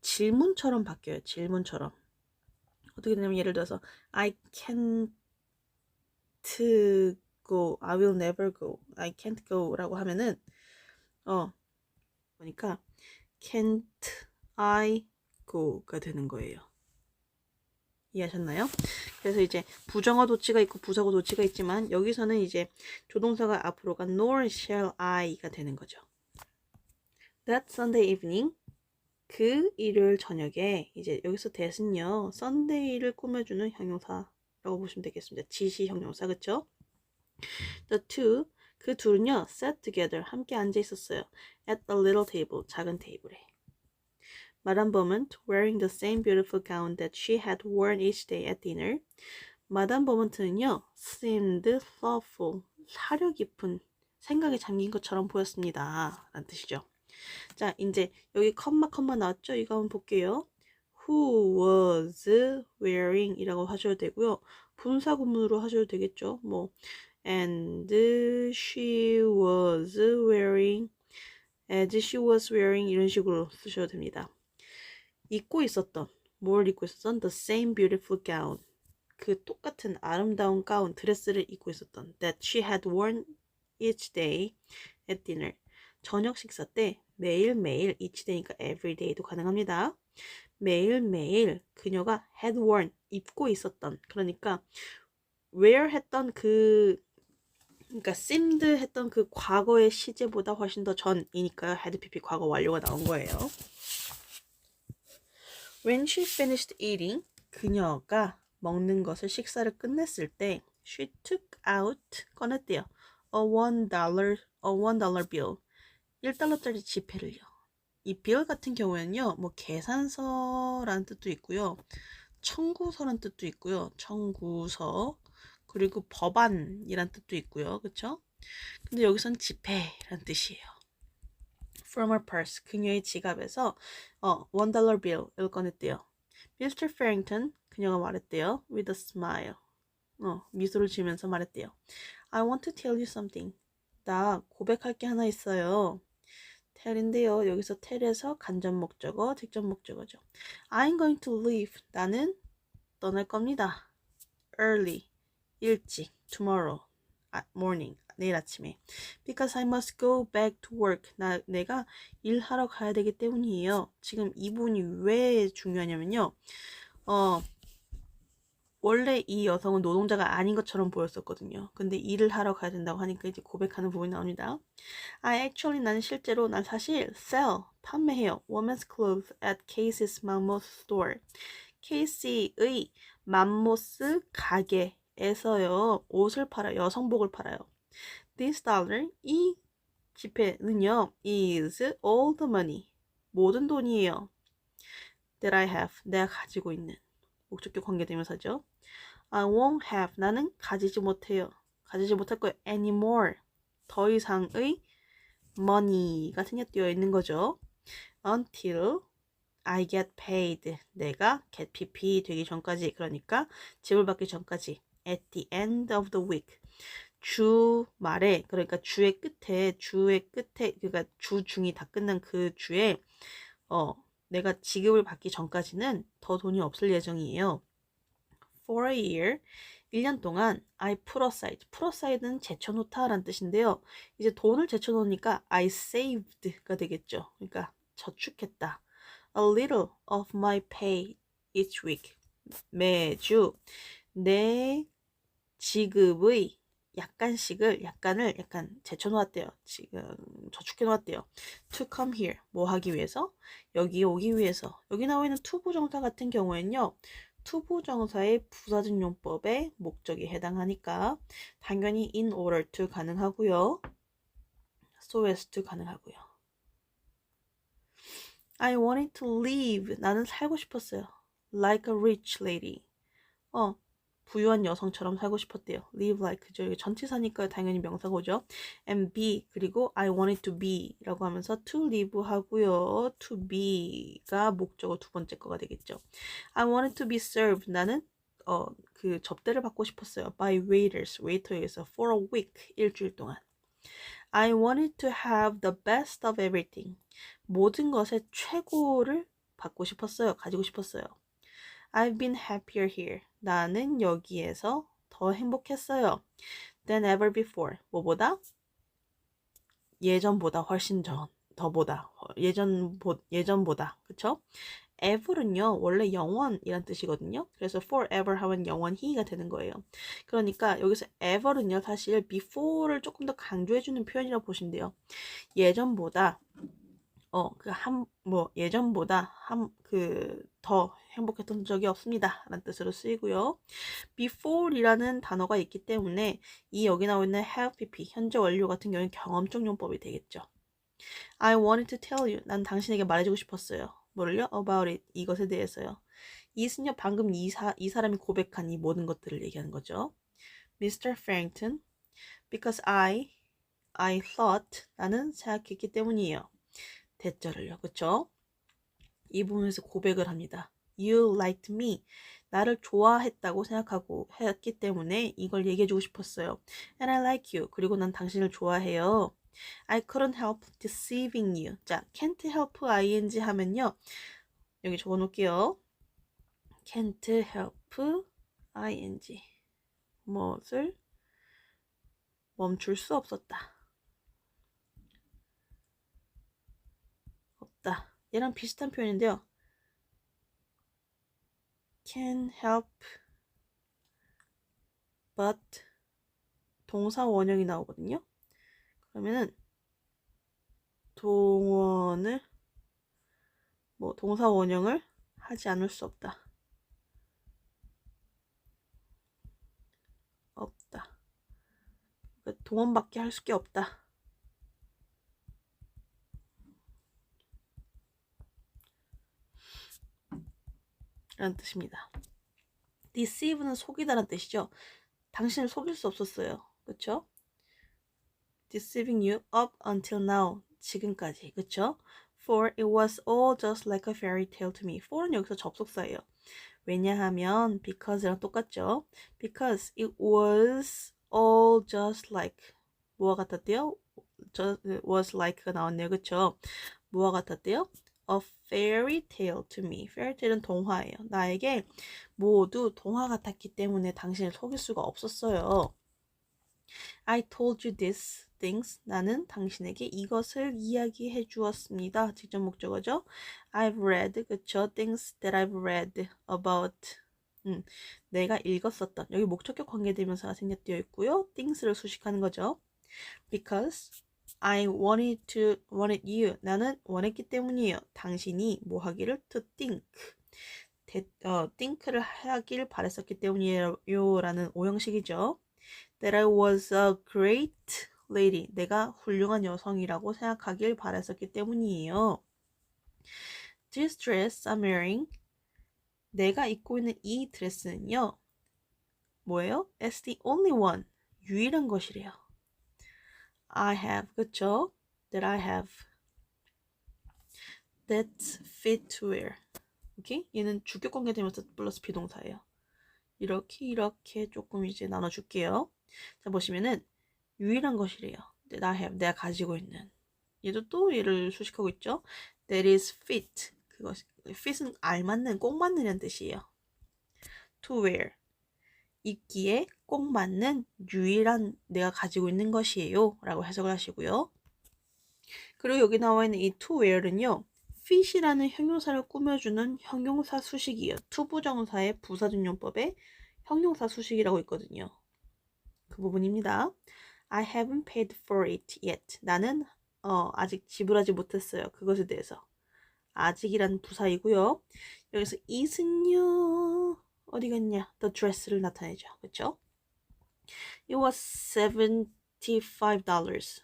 질문처럼 바뀌어요. 질문처럼. 어떻게 되냐면 예를 들어서 I can't go, I will never go, I can't go 라고 하면은 그러니까 can't I go가 되는 거예요. 이해하셨나요? 그래서 이제 부정어 도치가 있고 부사구 도치가 있지만 여기서는 이제 조동사가 앞으로 간 nor shall I가 되는 거죠. That Sunday evening 그 일요일 저녁에 이제 여기서 that은요 Sunday를 꾸며주는 형용사라고 보시면 되겠습니다. 지시 형용사 그쵸? The two 그 둘은요 sat together 함께 앉아 있었어요. At a little table 작은 테이블에. Madame Beaumont wearing the same beautiful gown that she had worn each day at dinner. 마담 버먼트는요, seemed thoughtful, 사려 깊은 생각에 잠긴 것처럼 보였습니다. 라는 뜻이죠. 자, 이제 여기 컴마 나왔죠? 이거 한번 볼게요. Who was wearing 이라고 하셔도 되고요. 분사구문으로 하셔도 되겠죠. 뭐, and she was wearing, as she was wearing 이런 식으로 쓰셔도 됩니다. 입고 있었던, 뭘 입고 있었던? The same beautiful gown. 그 똑같은 아름다운 가운, 드레스를 입고 있었던 that she had worn each day at dinner. 저녁 식사 때 매일매일 each day니까 every day도 가능합니다. 매일매일 그녀가 had worn, 입고 있었던, 그러니까 wear 했던 그 그러니까 seemed 했던 그 과거의 시제보다 훨씬 더 전이니까요. had pp 과거 완료가 나온 거예요. When she finished eating, 그녀가 먹는 것을 식사를 끝냈을 때 she took out, 꺼냈대요. a $1 bill. 1달러짜리 지폐를요. 이 bill 같은 경우에는요. 뭐 계산서라는 뜻도 있고요. 청구서라는 뜻도 있고요. 청구서. 그리고 법안이란 뜻도 있고요. 그쵸? 근데 여기선 지폐란 뜻이에요. From her purse, 그녀의 지갑에서 $1 bill을 꺼냈대요. Mr. Farrington, 그녀가 말했대요. With a smile. 미소를 지으면서 말했대요. I want to tell you something. 나 고백할 게 하나 있어요. tell인데요. 여기서 tell에서 간접 목적어, 직접 목적어죠. I'm going to leave. 나는 떠날 겁니다. Early. 일찍. Tomorrow. morning. 내일 아침에. Because I must go back to work. 내가 일하러 가야 되기 때문이에요. 지금 이 부분이 왜 중요하냐면요. 원래 이 여성은 노동자가 아닌 것처럼 보였었거든요. 근데 일을 하러 가야 된다고 하니까 이제 고백하는 부분이 나옵니다. 난 사실 sell, 판매해요. Women's clothes at Casey's Mammoth store. 케이시의 맘모스 가게에서요. 옷을 팔아요. 여성복을 팔아요. This dollar, 이 지폐는요. is all the money. 모든 돈이에요. that I have. 내가 가지고 있는. 목적격 관계대명사죠. I won't have. 나는 가지지 못해요. 가지지 못할 거예요. anymore. 더 이상의 money가 생략되어 있는 거죠. until I get paid. 내가 get pp 되기 전까지. 그러니까 지불받기 전까지. at the end of the week. 주 말에, 그러니까 주의 끝에, 그러니까 주 중이 다 끝난 그 주에 내가 지급을 받기 전까지는 더 돈이 없을 예정이에요. For a year, 1년 동안 I put aside. put aside는 제쳐놓다 라는 뜻인데요. 이제 돈을 제쳐놓으니까 I saved가 되겠죠. 그러니까 저축했다. A little of my pay each week. 매주 내 지급의 약간을 제쳐놓았대요. 지금 저축해놓았대요. To come here. 뭐 하기 위해서? 여기 오기 위해서. 여기 나와 있는 투부정사 같은 경우에는요. 투부정사의 부사적 용법에 목적이 해당하니까 당연히 in order to 가능하고요. so as to 가능하고요. I wanted to live. 나는 살고 싶었어요. Like a rich lady. 부유한 여성처럼 살고 싶었대요. live like죠. 이게 전치사니까 당연히 명사가 오죠. and be 그리고 I wanted to be 라고 하면서 to live 하고요. to be가 목적어 두 번째 거가 되겠죠. I wanted to be served. 나는 그 접대를 받고 싶었어요. by waiters. 웨이터에서 for a week. 일주일 동안. I wanted to have the best of everything. 모든 것의 최고를 받고 싶었어요. 가지고 싶었어요. I've been happier here. 나는 여기에서 더 행복했어요. than ever before. 뭐보다? 예전보다 훨씬 더보다. 예전보다. 그쵸? ever는요, 원래 영원이란 뜻이거든요. 그래서 forever 하면 영원히가 되는 거예요. 그러니까 여기서 ever는요, 사실 before를 조금 더 강조해주는 표현이라고 보시면 돼요. 예전보다 예전보다 더 행복했던 적이 없습니다. 라는 뜻으로 쓰이고요. before이라는 단어가 있기 때문에 이 여기 나와 있는 have pp, 현재 완료 같은 경우는 경험적 용법이 되겠죠. I wanted to tell you. 난 당신에게 말해주고 싶었어요. 뭐를요? About it. 이것에 대해서요. 이은요, 방금 이 사람이 고백한 이 모든 것들을 얘기하는 거죠. Mr. Farrington, because I thought, 나는 생각했기 때문이에요. 대절을요. 그쵸? 이 부분에서 고백을 합니다. You liked me. 나를 좋아했다고 생각하고 했기 때문에 이걸 얘기해주고 싶었어요. And I like you. 그리고 난 당신을 좋아해요. I couldn't help deceiving you. 자, can't help ing 하면요. 여기 적어놓을게요. can't help ing. 무엇을 멈출 수 없었다. 없다. 얘랑 비슷한 표현인데요. Can help but 동사 원형이 나오거든요. 그러면은 동사 원형을 하지 않을 수 없다. 동원밖에 할 수게 없다. 라는 뜻입니다. deceive는 속이다라는 뜻이죠. 당신을 속일 수 없었어요. 그쵸? deceiving you up until now. 지금까지. 그쵸? For it was all just like a fairy tale to me. for은 여기서 접속사예요. 왜냐하면 because랑 똑같죠. Because it was all just like 뭐와 같았대요? was like가 나왔네요. 그쵸? 뭐와 같았대요? A fairy tale to me. fairy tale은 동화예요. 나에게 모두 동화 같았기 때문에 당신을 속일 수가 없었어요. I told you these things. 나는 당신에게 이것을 이야기해 주었습니다. 직접 목적어죠. I've read. 그쵸? Things that I've read about. 내가 읽었었던. 여기 목적격 관계대명사가 생략되어 있고요. things를 수식하는 거죠. Because I wanted you. 나는 원했기 때문이에요. 당신이 뭐 하기를 to think. think를 하길 바랬었기 때문이에요. 라는 오형식이죠. That I was a great lady. 내가 훌륭한 여성이라고 생각하길 바랬었기 때문이에요. This dress I'm wearing. 내가 입고 있는 이 드레스는요. 뭐예요? It's the only one. 유일한 것이래요. I have. 그쵸? That I have. That's fit to wear. 오케이? 얘는 주격 관계되면서 플러스 비동사예요. 이렇게 조금 이제 나눠줄게요. 자, 보시면은 유일한 것이래요. That I have. 내가 가지고 있는. 얘도 또 얘를 수식하고 있죠. That is fit. 그것이 fit은 알맞는, 꼭 맞는 뜻이에요. To wear. 입기에 꼭 맞는 유일한 내가 가지고 있는 것이에요. 라고 해석을 하시고요. 그리고 여기 나와 있는 이 to wear는요. fit이라는 형용사를 꾸며주는 형용사 수식이에요. to 부정사의 부사준용법에 형용사 수식이라고 있거든요. 그 부분입니다. I haven't paid for it yet. 나는 아직 지불하지 못했어요. 그것에 대해서. 아직이란 부사이고요. 여기서 it은요. 어디 갔냐? The dress를 나타내죠. 그쵸? It was $75.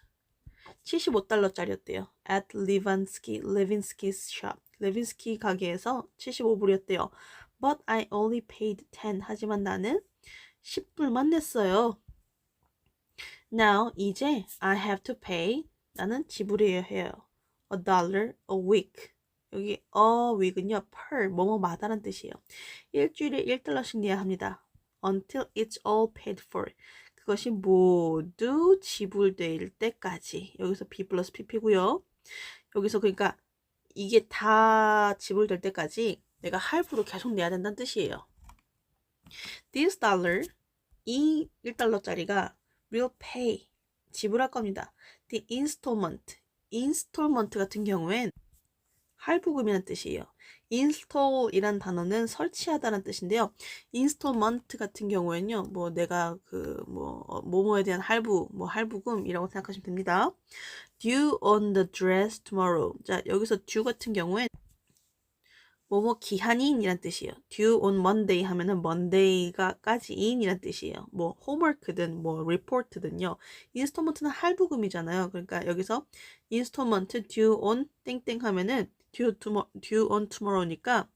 $75짜리였대요. At Levinsky's shop. 레빈스키 가게에서 75불이었대요. But I only paid 10. 하지만 나는 10불만 냈어요. Now, 이제 I have to pay. 나는 지불해야 해요. $1 a week. 여기 a week은요. per, 뭐뭐마다란 뜻이에요. 일주일에 $1씩 내야 합니다. Until it's all paid for. 그것이 모두 지불될 때까지. 여기서 B 플러스 PP고요. 여기서 그러니까 이게 다 지불될 때까지 내가 할부로 계속 내야 된다는 뜻이에요. This dollar, 이 $1짜리가 will pay, 지불할 겁니다. The installment 같은 경우엔 할부금이라는 뜻이에요. install이란 단어는 설치하다는 뜻인데요. installment 같은 경우에는요, 뭐 내가 뭐뭐에 대한 할부금이라고 생각하시면 됩니다. due on the dress tomorrow. 자, 여기서 due 같은 경우엔 뭐뭐 기한인이란 뜻이에요. due on Monday 하면은 Monday가까지인 이란 뜻이에요. 뭐 homework든 뭐 report든요. installment는 할부금이잖아요. 그러니까 여기서 installment due on 땡땡 하면은 due on tomorrow니까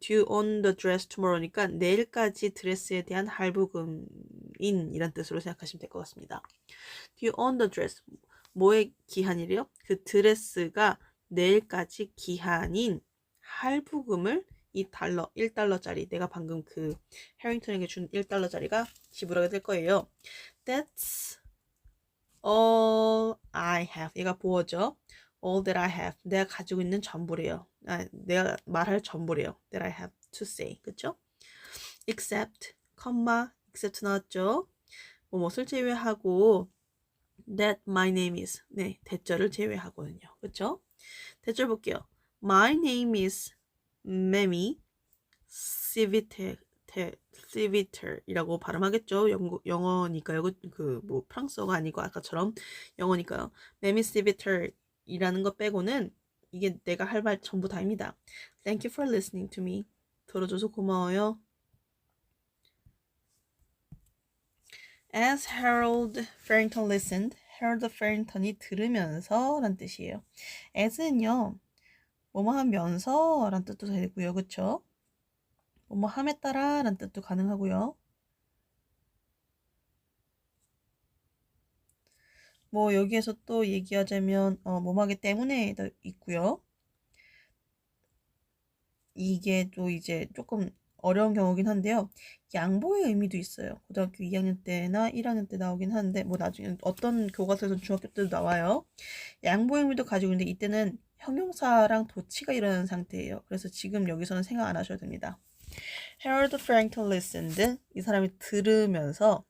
due on the dress tomorrow니까 내일까지 드레스에 대한 할부금인 이란 뜻으로 생각하시면 될 것 같습니다. due on the dress 뭐의 기한이래요? 그 드레스가 내일까지 기한인 할부금을 이 $1짜리 내가 방금 그 해링턴에게 준 $1짜리가 지불하게 될 거예요. That's all I have. 얘가 보어죠. All that I have. 내가 가지고 있는 전부래요. 내가 말할 전부래요. That I have to say. 그쵸? Except, except 나왔죠. 뭐뭇을 제외하고 that my name is. 네, 대절을 제외하거든요. 그쵸? 대절 볼게요. My name is Memi Civitego. civitar이라고 발음하겠죠. 영어니까요. 뭐 프랑스어가 아니고 아까처럼 영어니까요. 매미 civitar이라는 거 빼고는 이게 내가 할 말 전부 다입니다. Thank you for listening to me. 들어줘서 고마워요. As Harold Farrington listened, Harold Farrington이 들으면서 란 뜻이에요. as는요, 뭐뭐 하면서 란 뜻도 되고요. 그쵸? 뭐뭐 함에 따라 란 뜻도 가능하고요. 뭐 여기에서 또 얘기하자면 뭐뭐 하기 때문에 있고요. 이게 또 이제 조금 어려운 경우긴 한데요. 양보의 의미도 있어요. 고등학교 2학년 때나 1학년 때 나오긴 하는데 뭐 나중에 어떤 교과서에서 중학교 때도 나와요. 양보의 의미도 가지고 있는데 이때는 형용사랑 도치가 일어나는 상태예요. 그래서 지금 여기서는 생각 안 하셔도 됩니다. Harold Franklin listened. 이 사람이 들으면서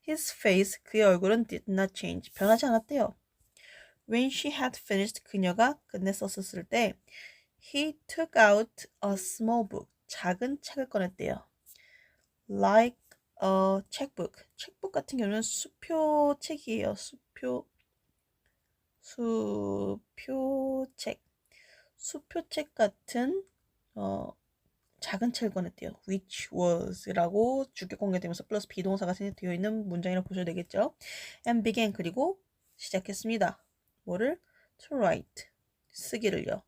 His face, 그의 얼굴은 did not change. 변하지 않았대요. When she had finished, 그녀가 끝냈었을 때 He took out a small book. 작은 책을 꺼냈대요. Like a checkbook. 책북 같은 경우는 수표책이에요. 수표책. 수표책 같은 작은 책을 꺼냈대요. Which was라고 주격 공개되면서 플러스 비동사가 되어 있는 문장이라고 보셔도 되겠죠. And began 그리고 시작했습니다. 뭐를? To write. 쓰기를요.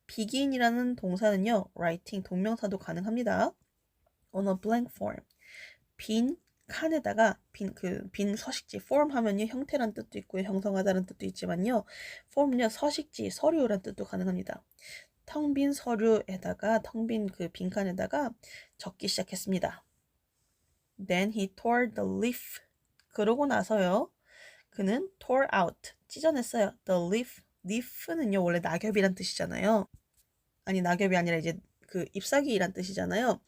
begin이라는 동사는요, writing 동명사도 가능합니다. on a blank form. 빈 칸에다가 빈 서식지 form 하면요 형태란 뜻도 있고요 형성하다는 뜻도 있지만요 form은요 서식지 서류란 뜻도 가능합니다. 텅 빈 서류에다가 텅 빈 그 빈칸에다가 적기 시작했습니다. Then he tore the leaf. 그러고 나서요 그는 tore out 찢어냈어요. The leaf는요 원래 낙엽이란 뜻이잖아요. 아니 낙엽이 아니라 이제 그 잎사귀란 뜻이잖아요.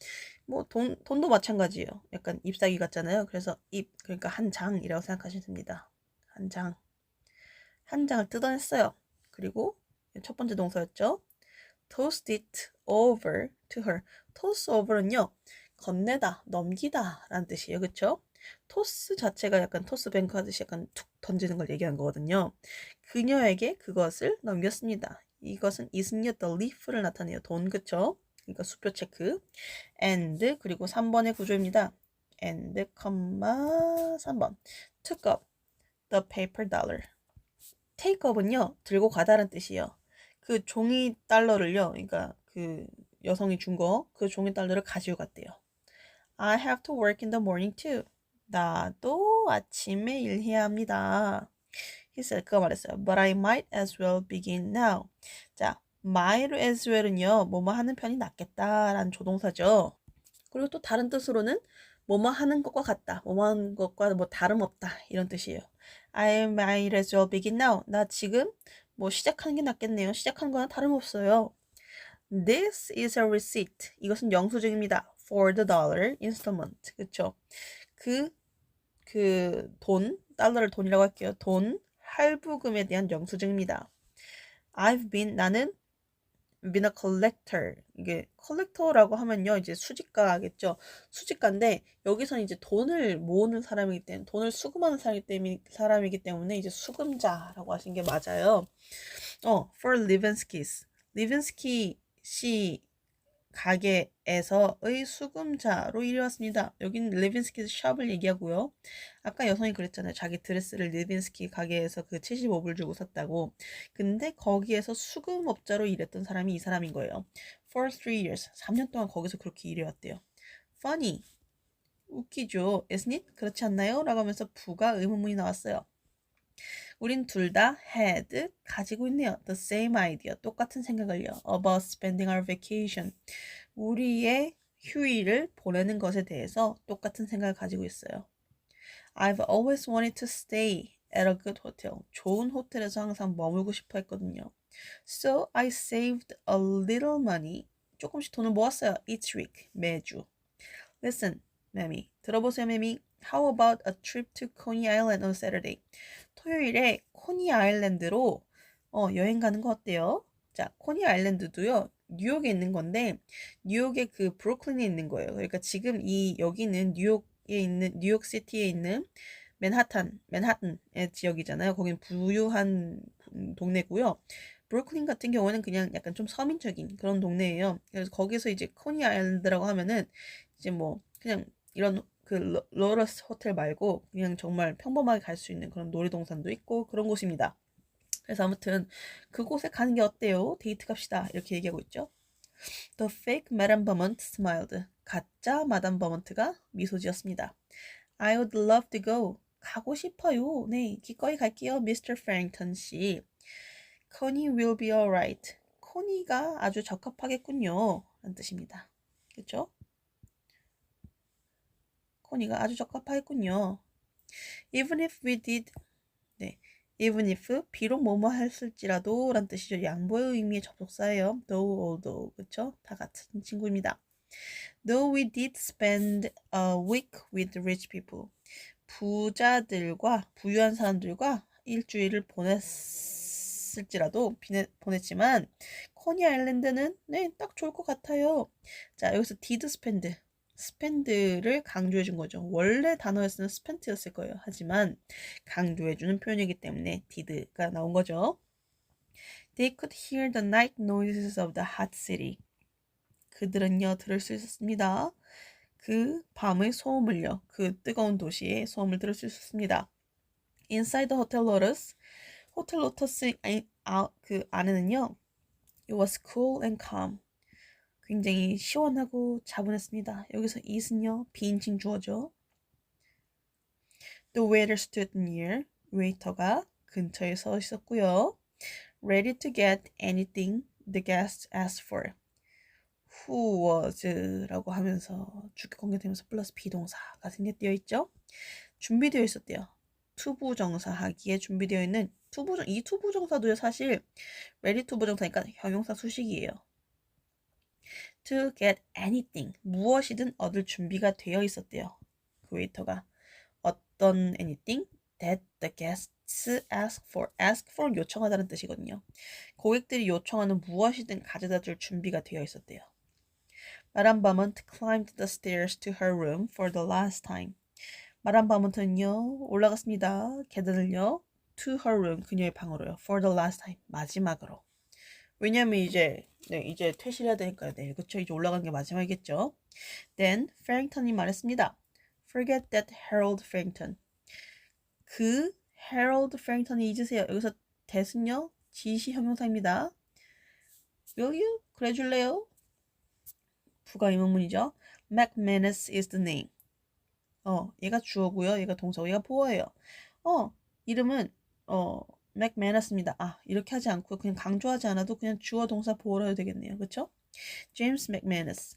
뭐 돈도 마찬가지예요. 약간 잎사귀 같잖아요. 그래서 그러니까 한 장이라고 생각하시면 됩니다. 한 장을 뜯어냈어요. 그리고 첫 번째 동사였죠. Toss it over to her. toss over는요 건네다, 넘기다 라는 뜻이에요. 그쵸? 토스 자체가 약간 토스 뱅크 하듯이 약간 툭 던지는 걸 얘기한 거거든요. 그녀에게 그것을 넘겼습니다. 이것은 isn't the leaf를 나타내요. 돈, 그쵸? 그러니까 수표 체크. and 그리고 3번의 구조입니다. and, 3번. took up the paper dollar. take up은요, 들고 가다라는 뜻이에요. 그 종이 달러를요, 그러니까 그 여성이 준 거, 그 종이 달러를 가지고 갔대요. I have to work in the morning too. 나도 아침에 일해야 합니다. He said, 그가 말했어요. But I might as well begin now. 자, might as well은요, 뭐뭐 하는 편이 낫겠다라는 조동사죠. 그리고 또 다른 뜻으로는 뭐뭐 하는 것과 같다. 뭐뭐 하는 것과 뭐 다름없다. 이런 뜻이에요. I might as well begin now. 나 지금 뭐 시작하는 게 낫겠네요. 시작하는 거랑 다름없어요. This is a receipt. 이것은 영수증입니다. For the dollar installment. 그쵸? 돈, 달러를 돈이라고 할게요. 돈, 할부금에 대한 영수증입니다. 나는 been a collector. 이게 collector라고 하면요, 이제 수집가겠죠. 수집가인데 여기서는 이제 돈을 모으는 사람이기 때문에 돈을 수금하는 사람이기 때문에 이제 수금자라고 하신 게 맞아요. for Livinsky's. 리빈스키 씨 가게에서의 수금자로 일해 왔습니다. 여기는 리빈스키 샵을 얘기하고요. 아까 여성이 그랬잖아요. 자기 드레스를 리빈스키 가게에서 그 75불 주고 샀다고. 근데 거기에서 수금업자로 일했던 사람이 이 사람인 거예요. For 3 years. 3년 동안 거기서 그렇게 일해왔대요. Funny. 웃기죠. Isn't it? 그렇지 않나요? 라고 하면서 부가 의문문이 나왔어요. 우린 둘 다 had 가지고 있네요. The same idea. 똑같은 생각을요. About spending our vacation. 우리의 휴일을 보내는 것에 대해서 똑같은 생각을 가지고 있어요. I've always wanted to stay at a good hotel. 좋은 호텔에서 항상 머물고 싶어 했거든요. So I saved a little money. 조금씩 돈을 모았어요. Each week. 매주. Listen, 매미. 들어보세요, 매미. How about a trip to Coney Island on Saturday? 토요일에 코니 아일랜드로 여행 가는 거 어때요? 자, 코니 아일랜드도요. 뉴욕에 있는 건데 뉴욕의 그 브루클린에 있는 거예요. 그러니까 지금 이 여기는 뉴욕 시티에 있는 맨하탄의 지역이잖아요. 거긴 부유한 동네고요. 브루클린 같은 경우는 그냥 약간 좀 서민적인 그런 동네예요. 그래서 거기서 이제 코니 아일랜드라고 하면은 이제 뭐 그냥 이런 그 로러스 호텔 말고 그냥 정말 평범하게 갈 수 있는 그런 놀이동산도 있고 그런 곳입니다. 그래서 아무튼 그곳에 가는 게 어때요? 데이트 갑시다. 이렇게 얘기하고 있죠. The fake Madame Beaumont smiled. 가짜 마담 버먼트가 미소 지었습니다. I would love to go. 가고 싶어요. 네, 기꺼이 갈게요, Mr. Farrington 씨. Connie will be alright. 코니가 아주 적합하겠군요. 라는 뜻입니다. 그렇죠? 코니가 아주 적합하겠군요. Even if we did, 네, even if 비록 뭐뭐 했을지라도 라는 뜻이죠. 양보의 의미의 접속사예요. though, although, 그렇죠? 다 같은 친구입니다. Though we did spend a week with rich people. 부자들과 부유한 사람들과 일주일을 보냈지만 코니 아일랜드는 네, 딱 좋을 것 같아요. 자, 여기서 did spend를 강조해 준 거죠. 원래 단어였으면 spent였을 거예요. 하지만 강조해 주는 표현이기 때문에 did가 나온 거죠. They could hear the night noises of the hot city. 그들은요 들을 수 있었습니다. 그 밤의 소음을요. 그 뜨거운 도시의 소음을 들을 수 있었습니다. Inside the Hotel Lotus, 호텔 로터스 그 안에는요. It was cool and calm. 굉장히 시원하고 차분했습니다. 여기서 it은요. 비인칭 주어죠. The waiter stood near. 웨이터가 근처에 서 있었고요. Ready to get anything the guests asked for. Who was라고 하면서 주격 관계되면서 플러스 비동사가 생략되어 있죠. 준비되어 있었대요. 투부정사 하기에 준비되어 있는 이 투부정사도 사실 ready 투부정사니까 형용사 수식이에요. To get anything, 무엇이든 얻을 준비가 되어 있었대요. 그 웨이터가 어떤 anything that the guests ask for. ask for 요청하다는 뜻이거든요. 고객들이 요청하는 무엇이든 가져다 줄 준비가 되어 있었대요. 마담 버먼트 climbed the stairs to her room for the last time. 마담 버먼트는요 올라갔습니다. 계단을요 to her room 그녀의 방으로요. for the last time 마지막으로. 왜냐면 이제 이제 퇴실해야 되니까요. 네, 그쵸? 이제 올라가는 게 마지막이겠죠. Then Farrington이 말했습니다. Forget that Harold Farrington. 그 Harold Farrington이 잊으세요. 여기서 that은요 지시 형용사입니다. Will you? 그래 줄래요? 부가 의문문이죠. McManus is the name. 얘가 주어고요. 얘가 동사고 얘가 보어예요. 이름은 McManus입니다. 이렇게 하지 않고 그냥 강조하지 않아도 그냥 주어 동사 보어로 해도 되겠네요. 그렇죠? James McManus.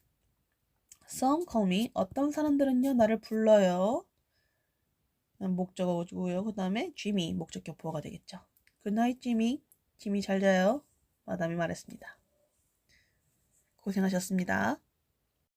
Some call me. 어떤 사람들은요 나를 불러요. 목적어고요. 그 다음에 Jimmy 목적격 보어가 되겠죠. Good night, Jimmy. 지미 잘 자요. 마담이 말했습니다. 고생하셨습니다.